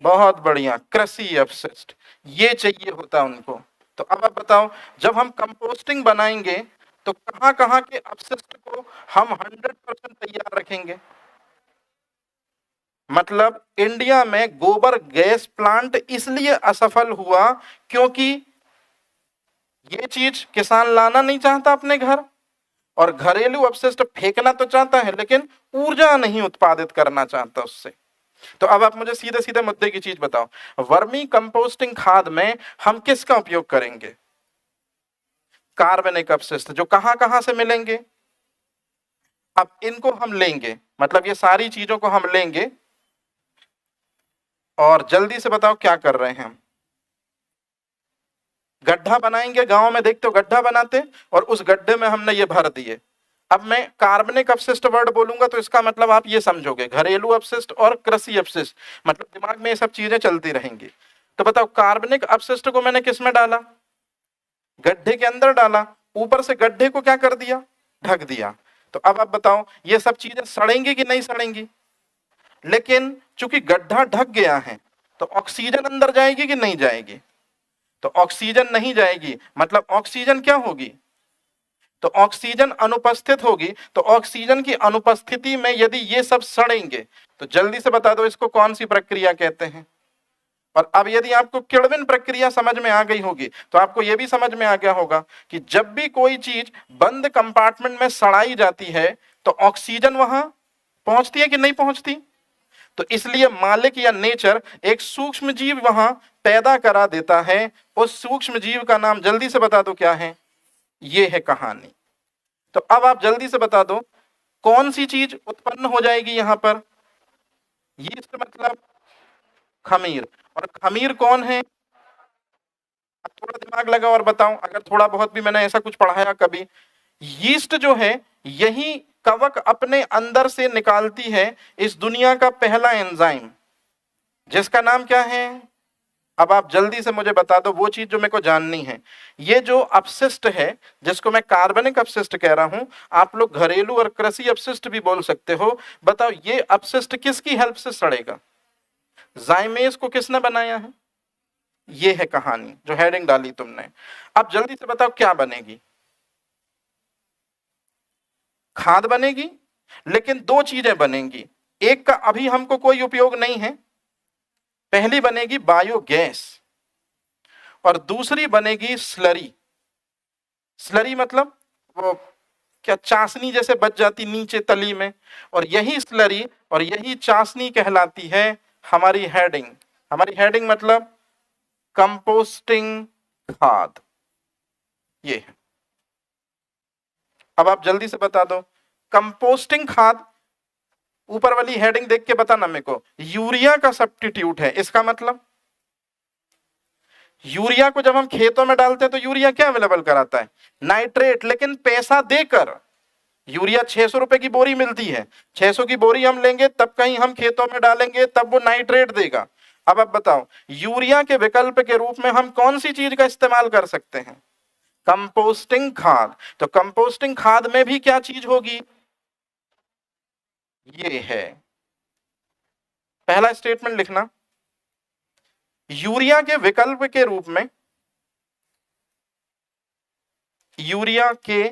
बहुत बढ़िया, कृषि अपशिष्ट, ये चाहिए होता उनको। तो अब आप बताओ, जब हम कंपोस्टिंग बनाएंगे तो कहां कहां के अपशिष्ट को हम 100% तैयार रखेंगे? मतलब इंडिया में गोबर गैस प्लांट इसलिए असफल हुआ क्योंकि ये चीज किसान लाना नहीं चाहता अपने घर, और घरेलू अपशिष्ट फेंकना तो चाहता है लेकिन ऊर्जा नहीं उत्पादित करना चाहता उससे। तो अब आप मुझे सीधे सीधे मुद्दे की चीज बताओ, वर्मी कंपोस्टिंग खाद में हम किसका उपयोग करेंगे? कार्बनिक अपशिष्ट, जो कहां कहां से मिलेंगे? अब इनको हम लेंगे, मतलब ये सारी चीजों को हम लेंगे, और जल्दी से बताओ क्या कर रहे हैं हम? गड्ढा बनाएंगे, गांव में देखते हो गड्ढा बनाते, और उस गड्ढे में हमने ये भर दिए। अब मैं कार्बनिक अपशिष्ट वर्ड बोलूंगा तो इसका मतलब आप ये समझोगे, घरेलू अपशिष्ट और कृषि अपशिष्ट, मतलब दिमाग में ये सब चीजें चलती रहेंगी। तो बताओ, कार्बनिक अपशिष्ट को मैंने किस में डाला? गड्ढे के अंदर डाला, ऊपर से गड्ढे को क्या कर दिया? ढक दिया। तो अब आप बताओ, ये सब चीजें सड़ेंगी कि नहीं सड़ेंगी? लेकिन चूंकि गड्ढा ढक गया है तो ऑक्सीजन अंदर जाएगी कि नहीं जाएगी? तो ऑक्सीजन नहीं जाएगी, मतलब ऑक्सीजन क्या होगी? तो ऑक्सीजन अनुपस्थित होगी। तो ऑक्सीजन की अनुपस्थिति में यदि ये सब सड़ेंगे तो जल्दी से बता दो इसको कौन सी प्रक्रिया कहते हैं? और अब यदि आपको किल्विन प्रक्रिया समझ में आ गई होगी तो आपको यह भी समझ में आ गया होगा कि जब भी कोई चीज बंद कंपार्टमेंट में सड़ाई जाती है तो ऑक्सीजन वहां पहुंचती है कि नहीं पहुंचती? तो इसलिए मालिक या नेचर एक सूक्ष्म जीव वहां पैदा करा देता है। उस सूक्ष्म जीव का नाम जल्दी से बता दो क्या है? ये है कहानी। तो अब आप जल्दी से बता दो कौन सी चीज उत्पन्न हो जाएगी यहां पर? यीस्ट मतलब खमीर। और खमीर कौन है? अब थोड़ा दिमाग लगाओ और बताओ, अगर थोड़ा बहुत भी मैंने ऐसा कुछ पढ़ाया कभी। यीस्ट जो है, यही कवक अपने अंदर से निकालती है इस दुनिया का पहला एंजाइम, जिसका नाम क्या है? अब आप जल्दी से मुझे बता दो वो चीज जो मेरे को जाननी है। ये जो अपशिष्ट है, जिसको मैं कार्बनिक अपशिष्ट कह रहा हूं, आप लोग घरेलू और कृषि अपशिष्ट भी बोल सकते हो। बताओ ये अपशिष्ट किसकी हेल्प से सड़ेगा? जाइमेज को किसने बनाया है? ये है कहानी जो हेडिंग डाली तुमने। अब जल्दी से बताओ क्या बनेगी? खाद बनेगी, लेकिन दो चीजें बनेंगी। एक का अभी हमको कोई उपयोग नहीं है, पहली बनेगी बायोगैस, और दूसरी बनेगी स्लरी। स्लरी मतलब वो क्या चाशनी जैसे बच जाती नीचे तली में, और यही स्लरी और यही चाशनी कहलाती है हमारी हेडिंग। हमारी हेडिंग मतलब कंपोस्टिंग खाद, ये है। अब आप जल्दी से बता दो कंपोस्टिंग खाद, ऊपर वाली हेडिंग देख के बताना मेरे को, यूरिया का सब्स्टिट्यूट है। इसका मतलब यूरिया को जब हम खेतों में डालते हैं तो यूरिया क्या अवेलेबल कराता है? नाइट्रेट, लेकिन पैसा देकर। यूरिया 600 रुपए की बोरी मिलती है, 600 की बोरी हम लेंगे तब कहीं हम खेतों में डालेंगे तब वो नाइट्रेट देगा। अब आप बताओ यूरिया के विकल्प के रूप में हम कौन सी चीज का इस्तेमाल कर सकते हैं? कंपोस्टिंग खाद। तो कंपोस्टिंग खाद में भी क्या चीज होगी? ये है पहला स्टेटमेंट लिखना, यूरिया के विकल्प के रूप में, यूरिया के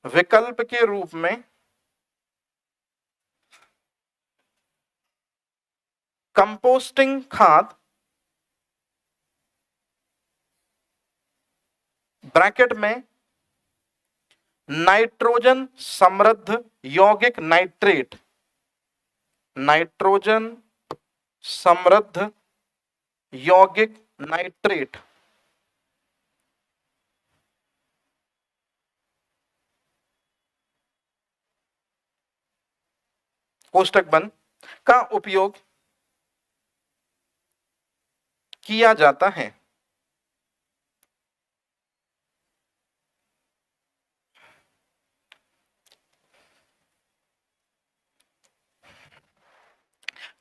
विकल्प के रूप में कंपोस्टिंग खाद ब्रैकेट में नाइट्रोजन समृद्ध यौगिक नाइट्रेट, नाइट्रोजन समृद्ध यौगिक नाइट्रेट कोष्टक बंद का उपयोग किया जाता है।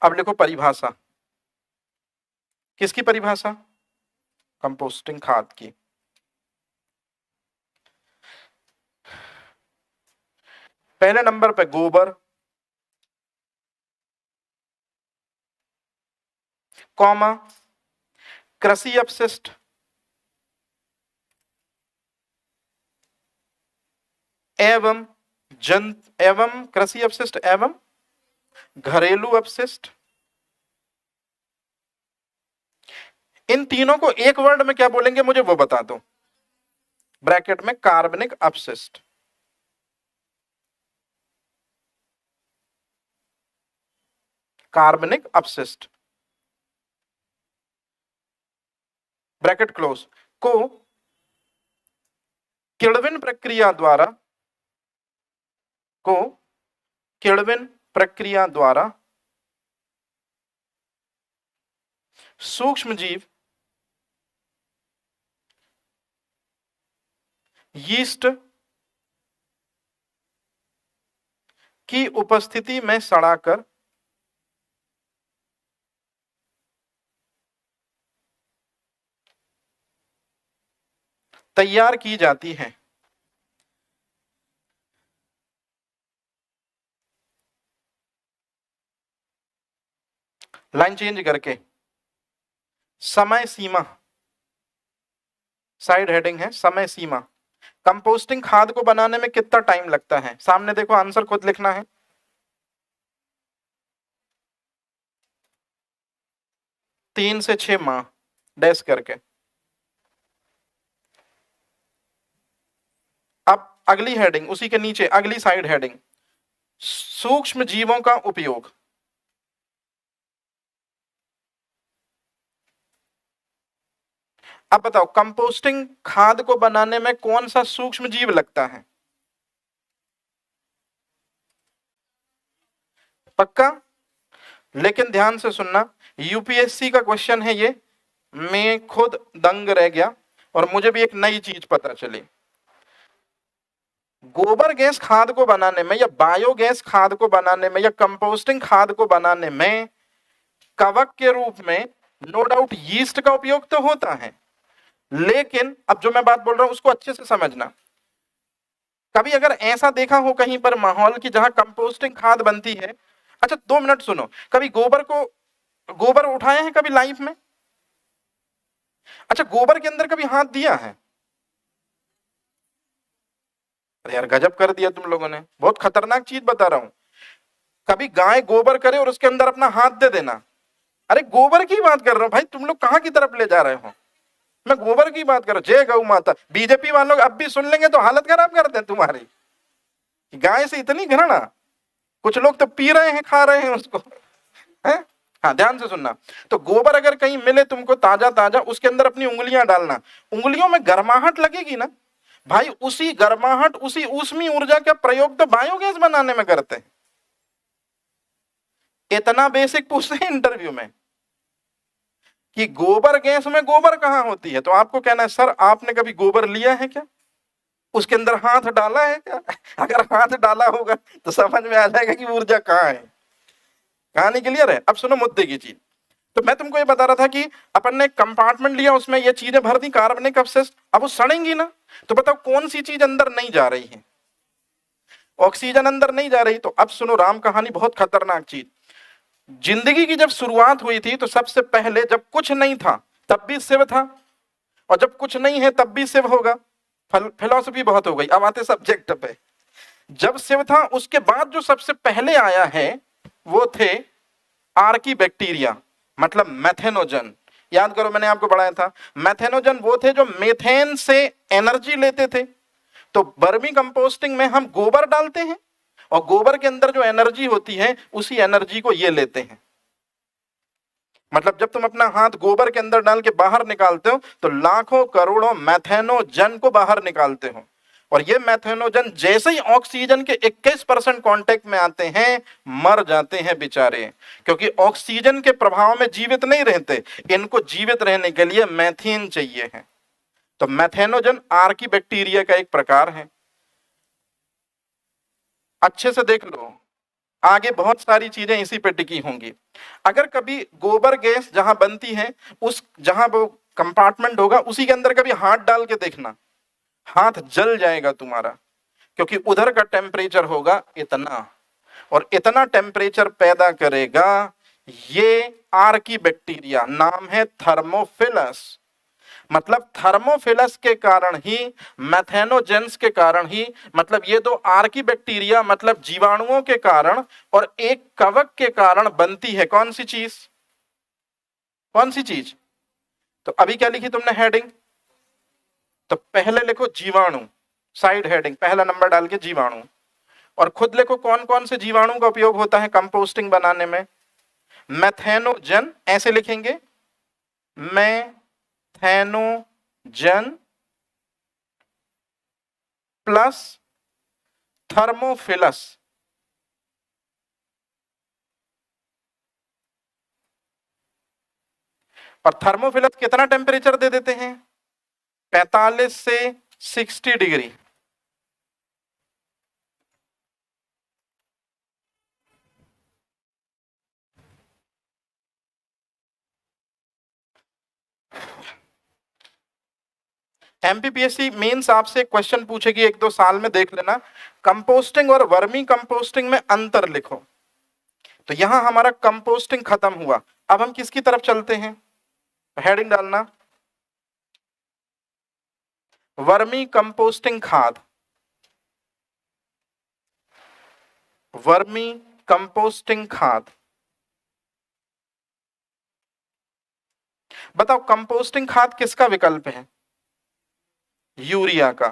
अब लिखो परिभाषा, किसकी परिभाषा? कंपोस्टिंग खाद की। पहले नंबर पे गोबर, कॉमा कृषि अपशिष्ट, एवं एवं कृषि अपशिष्ट एवं घरेलू अपशिष्ट। इन तीनों को एक वर्ड में क्या बोलेंगे मुझे वो बता दो। ब्रैकेट में कार्बनिक अपशिष्ट। कार्बनिक अपशिष्ट ब्रैकेट क्लोज को किल्विन प्रक्रिया द्वारा सूक्ष्म जीव यीस्ट की उपस्थिति में सड़ाकर तैयार की जाती है। लाइन चेंज करके समय सीमा, साइड हेडिंग है समय सीमा। कंपोस्टिंग खाद को बनाने में कितना टाइम लगता है? सामने देखो, आंसर खुद लिखना है। 3 से 6 माह डैश करके। अब अगली हेडिंग, उसी के नीचे अगली साइड हेडिंग, सूक्ष्म जीवों का उपयोग। अब बताओ, कंपोस्टिंग खाद को बनाने में कौन सा सूक्ष्म जीव लगता है? पक्का? लेकिन ध्यान से सुनना, यूपीएससी का क्वेश्चन है ये। मैं खुद दंग रह गया और मुझे भी एक नई चीज पता चली। गोबर गैस खाद को बनाने में या बायोगैस खाद को बनाने में या कंपोस्टिंग खाद को बनाने में कवक के रूप में नो डाउट यीस्ट का उपयोग तो होता है, लेकिन अब जो मैं बात बोल रहा हूं उसको अच्छे से समझना। कभी अगर ऐसा देखा हो कहीं पर माहौल की जहां कंपोस्टिंग खाद बनती है, अच्छा 2 मिनट सुनो, कभी गोबर उठाए हैं कभी लाइफ में? अच्छा, गोबर के अंदर कभी हाथ दिया है? अरे यार गजब कर दिया तुम लोगों ने, बहुत खतरनाक चीज बता रहा हूं। कभी गाय गोबर करे और उसके अंदर अपना हाथ दे देना। अरे गोबर की बात कर रहा हूं भाई, तुम लोग कहां की तरफ ले जा रहे हो? मैं गोबर की बात कर रहा हूं। जय गौ माता। बीजेपी वाले लोग अब भी सुन लेंगे तो हालत खराब कर दे तुम्हारी। गाय से इतनी घृणा, कुछ लोग तो पी रहे हैं, खा रहे हैं उसको, है? हाँ, ध्यान से सुनना। तो गोबर अगर कहीं मिले तुमको ताजा ताजा, उसके अंदर अपनी उंगलियां डालना। उंगलियों में गर्माहट लगेगी ना भाई, उसी गर्माहट, उसी ऊष्मी ऊर्जा का प्रयोग तो बायोगैस बनाने में करते हैं। इतना बेसिक पूछते हैं इंटरव्यू में कि गोबर गैस में गोबर कहां होती है, तो आपको कहना है सर आपने कभी गोबर लिया है क्या, उसके अंदर हाथ डाला है क्या? अगर हाथ डाला होगा तो समझ में आ जाएगा कि ऊर्जा कहां है। कहानी क्लियर है? अब सुनो मुद्दे की चीज। तो मैं तुमको ये बता रहा था कि अपन ने कंपार्टमेंट लिया, उसमें ये चीजें भर दी कार्बनिक अपशिष्ट, अब वो सड़ेंगी ना, तो बताओ कौन सी चीज अंदर नहीं जा रही है? ऑक्सीजन अंदर नहीं जा रही। तो अब सुनो राम कहानी, बहुत खतरनाक चीज। जिंदगी की जब शुरुआत हुई थी तो सबसे पहले जब कुछ नहीं था तब भी शिव था, और जब कुछ नहीं है तब भी शिव होगा। फिलॉसफी बहुत हो गई, अब आते सब्जेक्ट पे। जब शिव था उसके बाद जो सबसे पहले आया है वो थे आर्की बैक्टीरिया, मतलब मैथेनोजन। याद करो मैंने आपको पढ़ाया था, मैथेनोजन वो थे जो मेथेन से एनर्जी लेते थे। तो वर्मी कंपोस्टिंग में हम गोबर डालते हैं और गोबर के अंदर जो एनर्जी होती है उसी एनर्जी को ये लेते हैं। मतलब जब तुम अपना हाथ गोबर के अंदर डाल के बाहर निकालते हो तो लाखों करोड़ों मैथेनोजन को बाहर निकालते हो, और ये मैथेनोजन जैसे ही ऑक्सीजन के 21% कांटेक्ट में आते हैं मर जाते हैं बेचारे, क्योंकि ऑक्सीजन के प्रभाव में जीवित नहीं रहते, इनको जीवित रहने के लिए मैथेन चाहिए है। तो मैथेनोजन आर्की बैक्टीरिया का एक प्रकार है। अच्छे से देख लो, आगे बहुत सारी चीजें इसी पे टिकी होंगी। अगर कभी गोबर गैस जहां बनती है, उस जहां वो कंपार्टमेंट होगा उसी के अंदर कभी हाथ डाल के देखना, हाथ जल जाएगा तुम्हारा, क्योंकि उधर का टेम्परेचर होगा इतना, और इतना टेम्परेचर पैदा करेगा ये आर्की बैक्टीरिया, नाम है थर्मोफिलस। मतलब थर्मोफिलस के कारण ही, मैथेनोजेंस के कारण ही, मतलब ये दो आर्की बैक्टीरिया मतलब जीवाणुओं के कारण और एक कवक के कारण बनती है कौन सी चीज? कौन सी चीज? तो अभी क्या लिखी तुमने हेडिंग? तो पहले लिखो जीवाणु, साइड हेडिंग पहला नंबर डाल के जीवाणु, और खुद लिखो कौन कौन से जीवाणु का उपयोग होता है कंपोस्टिंग बनाने में। मैथेनोजन, ऐसे लिखेंगे मैथेनोजन प्लस थर्मोफिलस। और थर्मोफिलस कितना टेम्परेचर दे देते हैं? 45 से 60 डिग्री। एमपीपीएससी मेंस आपसे क्वेश्चन पूछेगी 1-2 साल में, देख लेना। कंपोस्टिंग और वर्मी कंपोस्टिंग में अंतर लिखो। तो यहां हमारा कंपोस्टिंग खत्म हुआ, अब हम किसकी तरफ चलते हैं? हेडिंग डालना वर्मी कंपोस्टिंग खाद, वर्मी कंपोस्टिंग खाद। बताओ कंपोस्टिंग खाद किसका विकल्प है? यूरिया का।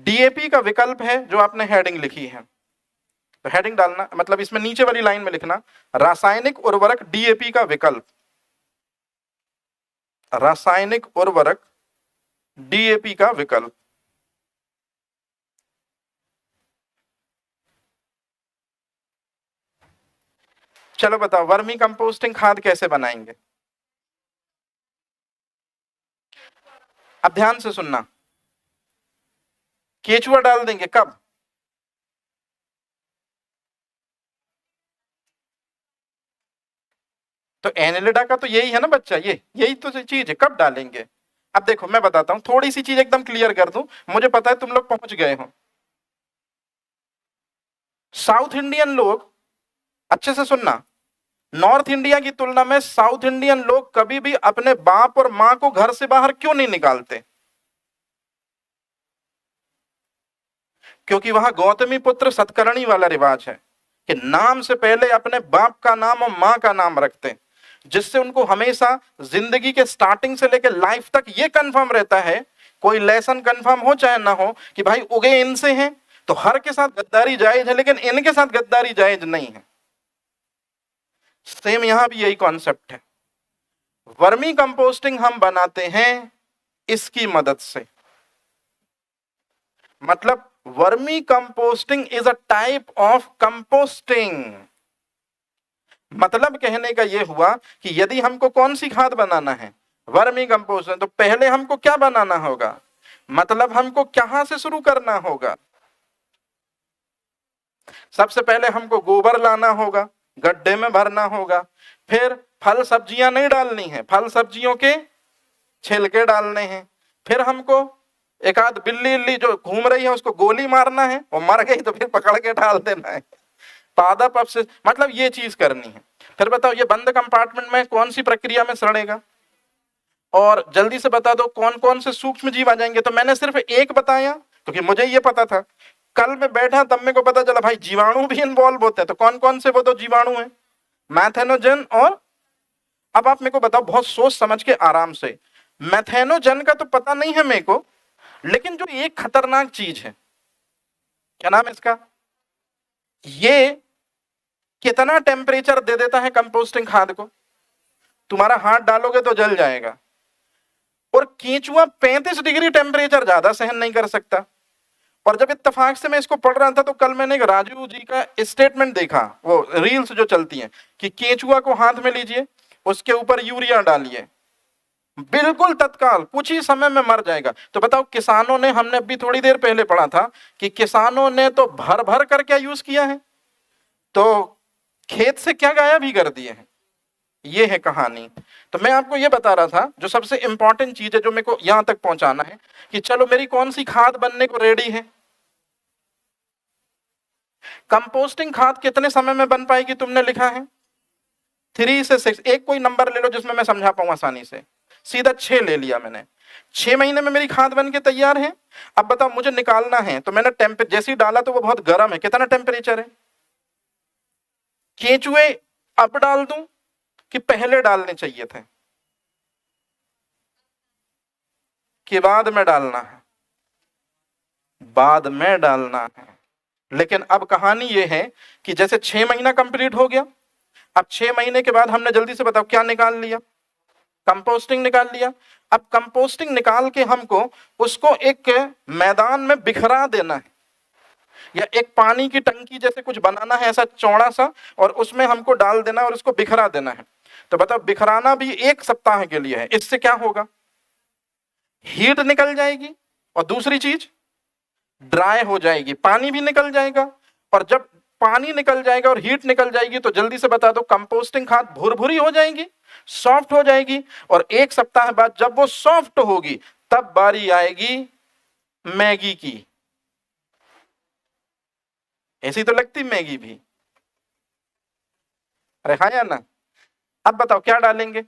डीएपी का विकल्प है जो आपने हेडिंग लिखी है। तो हेडिंग डालना, मतलब इसमें नीचे वाली लाइन में लिखना रासायनिक उर्वरक डीएपी का विकल्प, रासायनिक उर्वरक डीएपी का विकल्प। चलो बताओ वर्मी कंपोस्टिंग खाद कैसे बनाएंगे? अब ध्यान से सुनना, केचुआ डाल देंगे कब? तो एनिलिडा का तो यही है ना बच्चा, ये यही तो चीज है, कब डालेंगे? अब देखो मैं बताता हूं, थोड़ी सी चीज एकदम क्लियर कर दूं, मुझे पता है तुम लोग पहुंच गए हो। साउथ इंडियन लोग, अच्छे से सुनना, नॉर्थ इंडिया की तुलना में साउथ इंडियन लोग कभी भी अपने बाप और मां को घर से बाहर क्यों नहीं निकालते? क्योंकि वहां गौतमी पुत्र सतकर्णी वाला रिवाज है कि नाम से पहले अपने बाप का नाम और मां का नाम रखते हैं, जिससे उनको हमेशा जिंदगी के स्टार्टिंग से लेकर लाइफ तक ये कंफर्म रहता है, कोई लेसन कंफर्म हो चाहे ना हो, कि भाई उगे इनसे हैं तो हर के साथ गद्दारी जायज है, लेकिन इनके साथ गद्दारी जायज नहीं है। सेम यहां भी यही कॉन्सेप्ट है। वर्मी कंपोस्टिंग हम बनाते हैं इसकी मदद से, मतलब vermi composting is a type of composting. मतलब कहने का यह हुआ कि यदि हमको कौन सी खाद बनाना है? Vermi composting. तो पहले हमको क्या बनाना होगा? मतलब हमको कहां से शुरू करना होगा? सबसे पहले हमको गोबर लाना होगा, गड्ढे में भरना होगा, फिर फल सब्जियां नहीं डालनी है, फल सब्जियों के छिलके डालने हैं, फिर हमको एक आध बिल्ली इल्ली जो घूम रही है उसको गोली मारना है, और मर गई तो फिर पकड़ के डाल देना है, पादप से, मतलब ये चीज करनी है। फिर बताओ ये बंद कंपार्टमेंट में कौन सी प्रक्रिया में सड़ेगा? और जल्दी से बता दो कौन कौन से सूक्ष्म जीव आ जाएंगे। तो मैंने सिर्फ एक बताया क्योंकि मुझे ये पता था, कल मैं बैठा तब मेरे को पता चला भाई जीवाणु भी इन्वॉल्व होते हैं। तो कौन कौन से वो दो जीवाणु हैं? मैथेनोजन और, अब आप मेरे को बताओ बहुत सोच समझ के आराम से, मैथेनोजन का तो पता नहीं है मेरे को, लेकिन जो एक खतरनाक चीज है, क्या नाम है इसका, ये कितना टेम्परेचर दे देता है कंपोस्टिंग खाद को? तुम्हारा हाथ डालोगे तो जल जाएगा। और केंचुआ 35 डिग्री टेम्परेचर ज्यादा सहन नहीं कर सकता। और जब इत्तेफाक से मैं इसको पढ़ रहा था तो कल मैंने एक राजू जी का स्टेटमेंट देखा, वो रील्स जो चलती हैं, कि केंचुआ को हाथ में लीजिए, उसके ऊपर यूरिया डालिए, बिल्कुल तत्काल कुछ ही समय में मर जाएगा। तो बताओ किसानों ने, हमने अभी थोड़ी देर पहले पढ़ा था कि किसानों ने तो भर भर कर क्या यूज किया है, तो खेत से क्या गायब ही कर दिए हैं। ये है कहानी। तो मैं आपको ये बता रहा था, जो सबसे इंपॉर्टेंट चीज है जो मेरे को यहां तक पहुंचाना है, कि चलो मेरी कौन सी खाद बनने को रेडी है, कंपोस्टिंग खाद कितने समय में बन पाएगी तुमने लिखा है 3 से 6। एक कोई नंबर ले लो जिसमें मैं समझा पाऊं आसानी से। सीधा 6 ले लिया मैंने। 6 महीने में मेरी खाद बन के तैयार है। अब बताओ मुझे निकालना है तो मैंने टेम्परेचर जैसे ही डाला तो वो बहुत गर्म है, कितना टेम्परेचर है? केंचुए अब डाल दूं कि पहले डालने चाहिए थे? कि बाद में डालना है? बाद में डालना है। लेकिन अब कहानी यह है कि जैसे 6 महीना कंप्लीट हो गया, अब 6 महीने के बाद हमने जल्दी से बताओ क्या निकाल लिया? कंपोस्टिंग निकाल लिया। अब कंपोस्टिंग निकाल के हमको उसको एक मैदान में बिखरा देना है, या एक पानी की टंकी जैसे कुछ बनाना है ऐसा चौड़ा सा, और उसमें हमको डाल देना और उसको बिखरा देना है। तो बताओ बिखराना भी 1 सप्ताह के लिए है। इससे क्या होगा? हीट निकल जाएगी और दूसरी चीज ड्राई हो जाएगी, पानी भी निकल जाएगा। और जब पानी निकल जाएगा और हीट निकल जाएगी तो जल्दी से बता दो कंपोस्टिंग खाद भुरभुरी हो जाएगी, सॉफ्ट हो जाएगी। और 1 सप्ताह बाद जब वो सॉफ्ट होगी तब बारी आएगी मैगी की। ऐसी तो लगती मैगी भी। अरे हाँ या ना? अब बताओ क्या डालेंगे?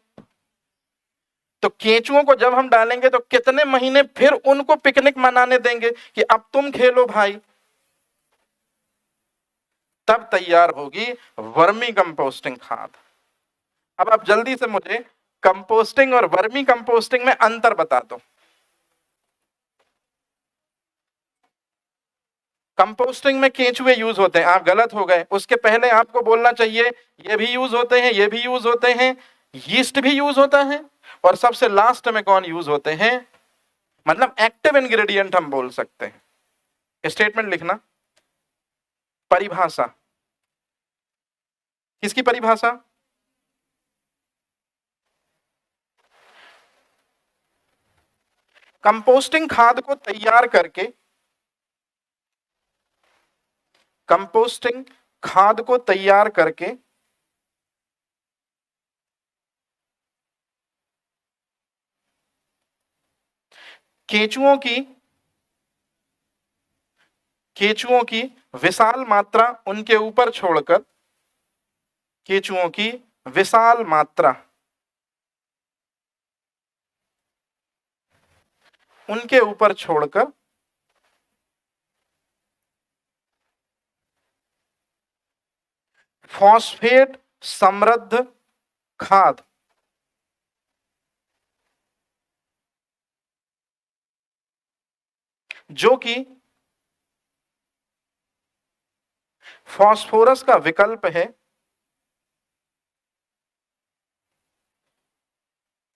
तो केंचुओं को जब हम डालेंगे तो कितने महीने फिर उनको पिकनिक मनाने देंगे कि अब तुम खेलो भाई? तब तैयार होगी वर्मी कंपोस्टिंग खाद। अब आप जल्दी से मुझे कंपोस्टिंग और वर्मी कंपोस्टिंग में अंतर बता दो। कंपोस्टिंग में केंचुए यूज होते हैं, आप गलत हो गए। उसके पहले आपको बोलना चाहिए ये भी यूज होते हैं, ये भी यूज होते हैं, यीस्ट भी यूज होता है, और सबसे लास्ट में कौन यूज होते हैं? मतलब एक्टिव इंग्रेडिएंट हम बोल सकते हैं। स्टेटमेंट लिखना। परिभाषा। किसकी परिभाषा? कंपोस्टिंग खाद को तैयार करके, कंपोस्टिंग खाद को तैयार करके केंचुओं की विशाल मात्रा उनके ऊपर छोड़कर, केंचुओं की विशाल मात्रा उनके ऊपर छोड़कर फॉस्फेट समृद्ध खाद, जो कि फास्फोरस का विकल्प है,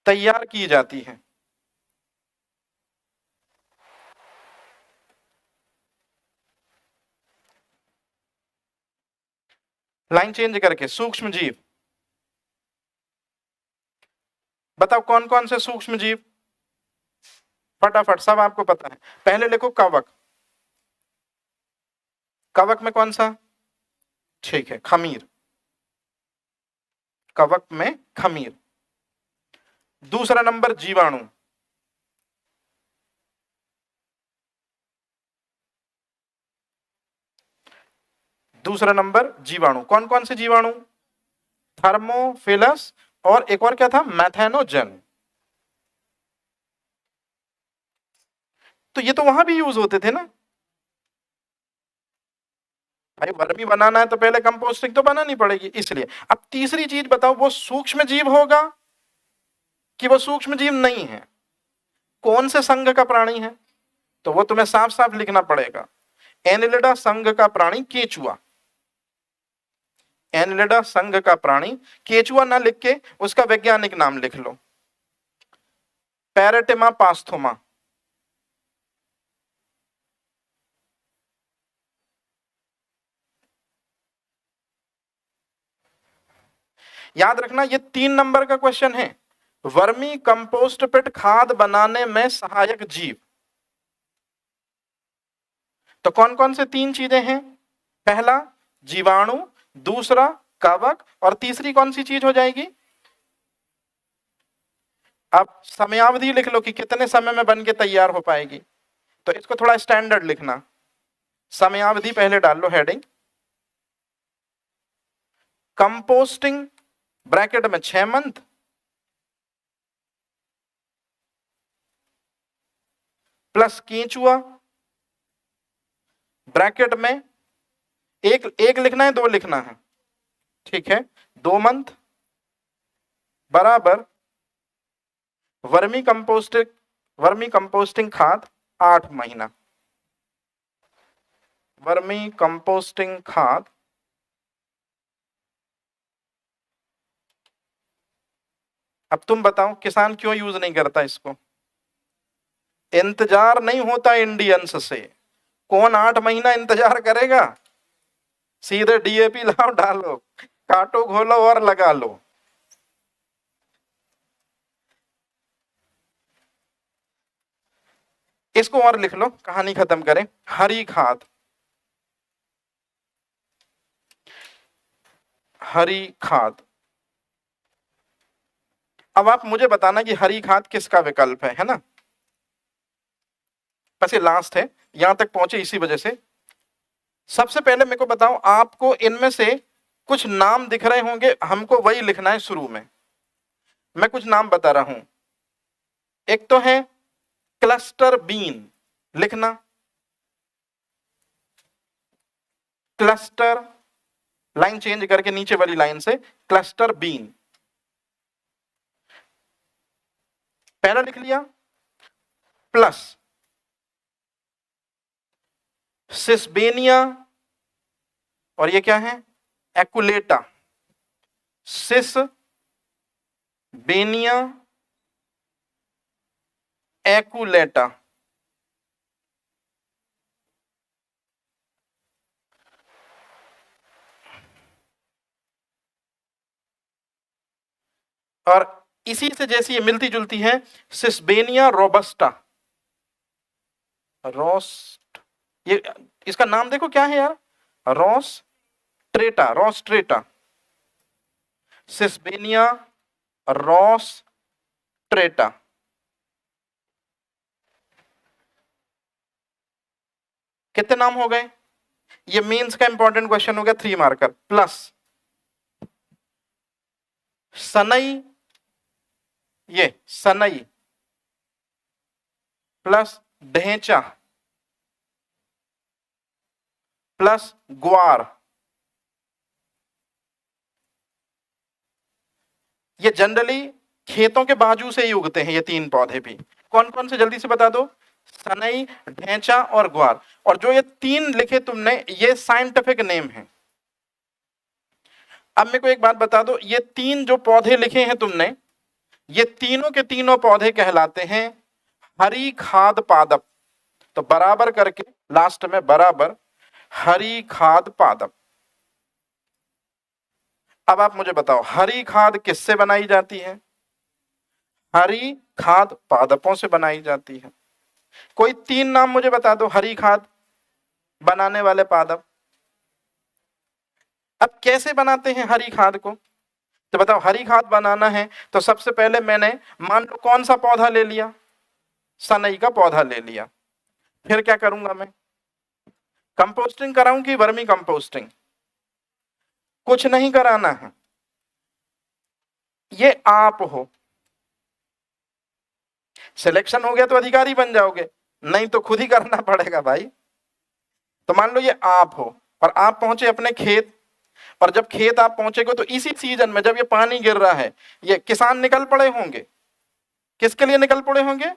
तैयार की जाती है। लाइन चेंज करके सूक्ष्म जीव। बताओ कौन कौन से सूक्ष्म जीव? फटाफट, सब आपको पता है। पहले लिखो कवक। कवक में कौन सा? ठीक है, खमीर। कवक में खमीर। दूसरा नंबर जीवाणु। दूसरा नंबर जीवाणु। कौन कौन से जीवाणु? थर्मोफिलस और एक और क्या था? मैथेनोजन। तो ये तो वहां भी यूज होते थे ना भाई। वर्मी बनाना है तो पहले कंपोस्टिंग तो बनानी पड़ेगी, इसलिए। अब तीसरी चीज बताओ, वो सूक्ष्म जीव होगा कि वो सूक्ष्म जीव नहीं है? कौन से संघ का प्राणी है? तो वो तुम्हें साफ साफ लिखना पड़ेगा। एनिलिडा संघ का प्राणी केंचुआ। एनिलिडा संघ का प्राणी केंचुआ ना लिख के उसका वैज्ञानिक नाम लिख लो, पैरेटिमा पास्थोमा। याद रखना ये 3 नंबर का क्वेश्चन है। वर्मी कंपोस्ट पिट खाद बनाने में सहायक जीव। तो कौन कौन से 3 चीजें हैं? पहला जीवाणु, दूसरा कवक, और तीसरी कौन सी चीज हो जाएगी? अब समयावधि लिख लो कि कितने समय में बन के तैयार हो पाएगी। तो इसको थोड़ा स्टैंडर्ड लिखना। समयावधि पहले डाल लो हेडिंग। कंपोस्टिंग ब्रैकेट में 6 मंथ प्लस केंचुआ ब्रैकेट में एक लिखना है 2 लिखना है, ठीक है, 2 मंथ बराबर वर्मी कंपोस्टिंग खाद 8 महीना। वर्मी कंपोस्टिंग खाद अब तुम बताओ किसान क्यों यूज नहीं करता इसको? इंतजार नहीं होता इंडियंस से। कौन 8 महीना इंतजार करेगा? सीधे डीएपी लाओ, डालो, काटो, घोलो और लगा लो। इसको और लिख लो, कहानी खत्म करें। हरी खाद, हरी खाद। अब आप मुझे बताना कि हरी खाद किसका विकल्प है ना? बस ये लास्ट है, यहां तक पहुंचे इसी वजह से। सबसे पहले मेरे को बताओ, आपको इनमें से कुछ नाम दिख रहे होंगे, हमको वही लिखना है शुरू में। मैं कुछ नाम बता रहा हूं। एक तो है क्लस्टर बीन, लिखना क्लस्टर, लाइन चेंज करके नीचे वाली लाइन से क्लस्टर बीन, पहला लिख लिया। प्लस सिसबेनिया, और ये क्या है? एकुलेटा। सिसबेनिया एकुलेटा। और इसी से जैसी ये मिलती जुलती है सिसबेनिया रोबस्टा। ये इसका नाम देखो क्या है यार, रोस्ट्रेटा। सिसबेनिया रोस्ट्रेटा। कितने नाम हो गए? ये मेंस का इंपॉर्टेंट क्वेश्चन हो गया, 3 मार्कर। प्लस सनई, ये सनई प्लस ढेंचा प्लस ग्वार। ये जनरली खेतों के बाजू से ही उगते हैं ये 3 पौधे भी। कौन कौन से जल्दी से बता दो? सनई, ढेंचा और ग्वार। और जो ये 3 लिखे तुमने, ये साइंटिफिक नेम है। अब मेरे को एक बात बता दो, ये 3 जो पौधे लिखे हैं तुमने, ये तीनों के तीनों पौधे कहलाते हैं हरी खाद पादप। तो बराबर करके लास्ट में बराबर हरी खाद पादप। अब आप मुझे बताओ, हरी खाद किससे बनाई जाती है? हरी खाद पादपों से बनाई जाती है। कोई 3 नाम मुझे बता दो हरी खाद बनाने वाले पादप। अब कैसे बनाते हैं हरी खाद को? तो बताओ, हरी खाद बनाना है तो सबसे पहले मैंने मान लो कौन सा पौधा ले लिया? सनई का पौधा ले लिया। फिर क्या करूंगा मैं? कंपोस्टिंग कराऊं कि वर्मी कंपोस्टिंग? कुछ नहीं कराना है, ये आप हो। सिलेक्शन हो गया तो अधिकारी बन जाओगे, नहीं तो खुद ही करना पड़ेगा भाई। तो मान लो ये आप हो और आप पहुंचे अपने खेत, और जब खेत आप पहुंचेगे तो इसी सीजन में जब ये पानी गिर रहा है, ये किसान निकल पड़े होंगे। किसके लिए निकल पड़े होंगे?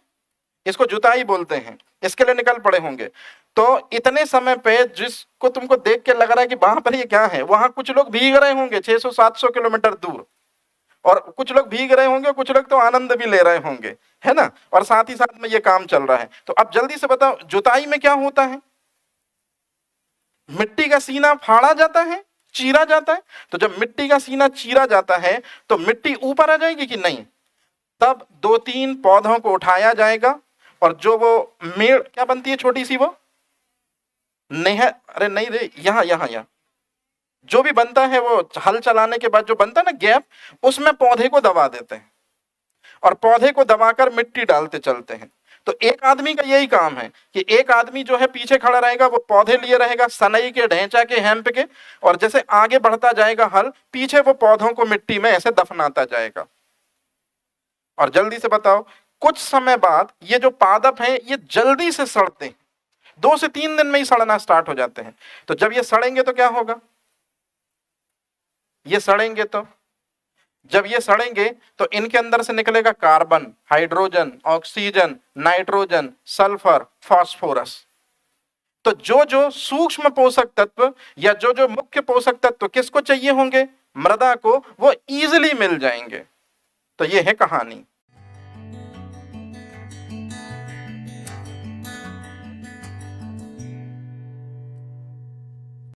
इसको जुताई बोलते हैं, इसके लिए निकल पड़े होंगे। तो इतने समय पे जिसको तुमको देख के लग रहा है कि वहां पर ये क्या है, वहां कुछ लोग भीग रहे होंगे 600-700 किलोमीटर दूर, और कुछ लोग भीग रहे होंगे, कुछ लोग तो आनंद भी ले रहे होंगे, है ना? और साथ ही साथ में ये काम चल रहा है। तो अब जल्दी से बताओ, जुताई में क्या होता है? मिट्टी का सीना फाड़ा जाता है, चीरा जाता है। तो जब मिट्टी का सीना चीरा जाता है तो मिट्टी ऊपर आ जाएगी कि नहीं? तब 2-3 पौधों को उठाया जाएगा, और जो वो मेड़ क्या बनती है छोटी सी, वो नहीं, अरे नहीं रे, यहाँ जो भी बनता है, वो हल चलाने के बाद जो बनता है ना गैप, उसमें पौधे को दबा देते हैं और पौधे को दबाकर मिट्टी डालते चलते हैं। तो एक आदमी का यही काम है कि एक आदमी जो है पीछे खड़ा रहेगा, वो पौधे लिए रहेगा सनई के, ढेंचा के, हेम्प के, और जैसे आगे बढ़ता जाएगा हल, पीछे वो पौधों को मिट्टी में ऐसे दफनाता जाएगा। और जल्दी से बताओ, कुछ समय बाद ये जो पादप हैं ये जल्दी से सड़ते हैं, 2 से 3 दिन में ही सड़ना स्टार्ट हो जाते हैं। तो जब ये सड़ेंगे तो क्या होगा, ये सड़ेंगे तो जब ये सड़ेंगे तो इनके अंदर से निकलेगा carbon, hydrogen, oxygen, nitrogen, sulphur, phosphorus. तो जो जो सूक्ष्म पोषक तत्व या जो जो मुख्य पोषक तत्व किसको चाहिए होंगे, मृदा को, वो इजीली मिल जाएंगे। तो ये है कहानी।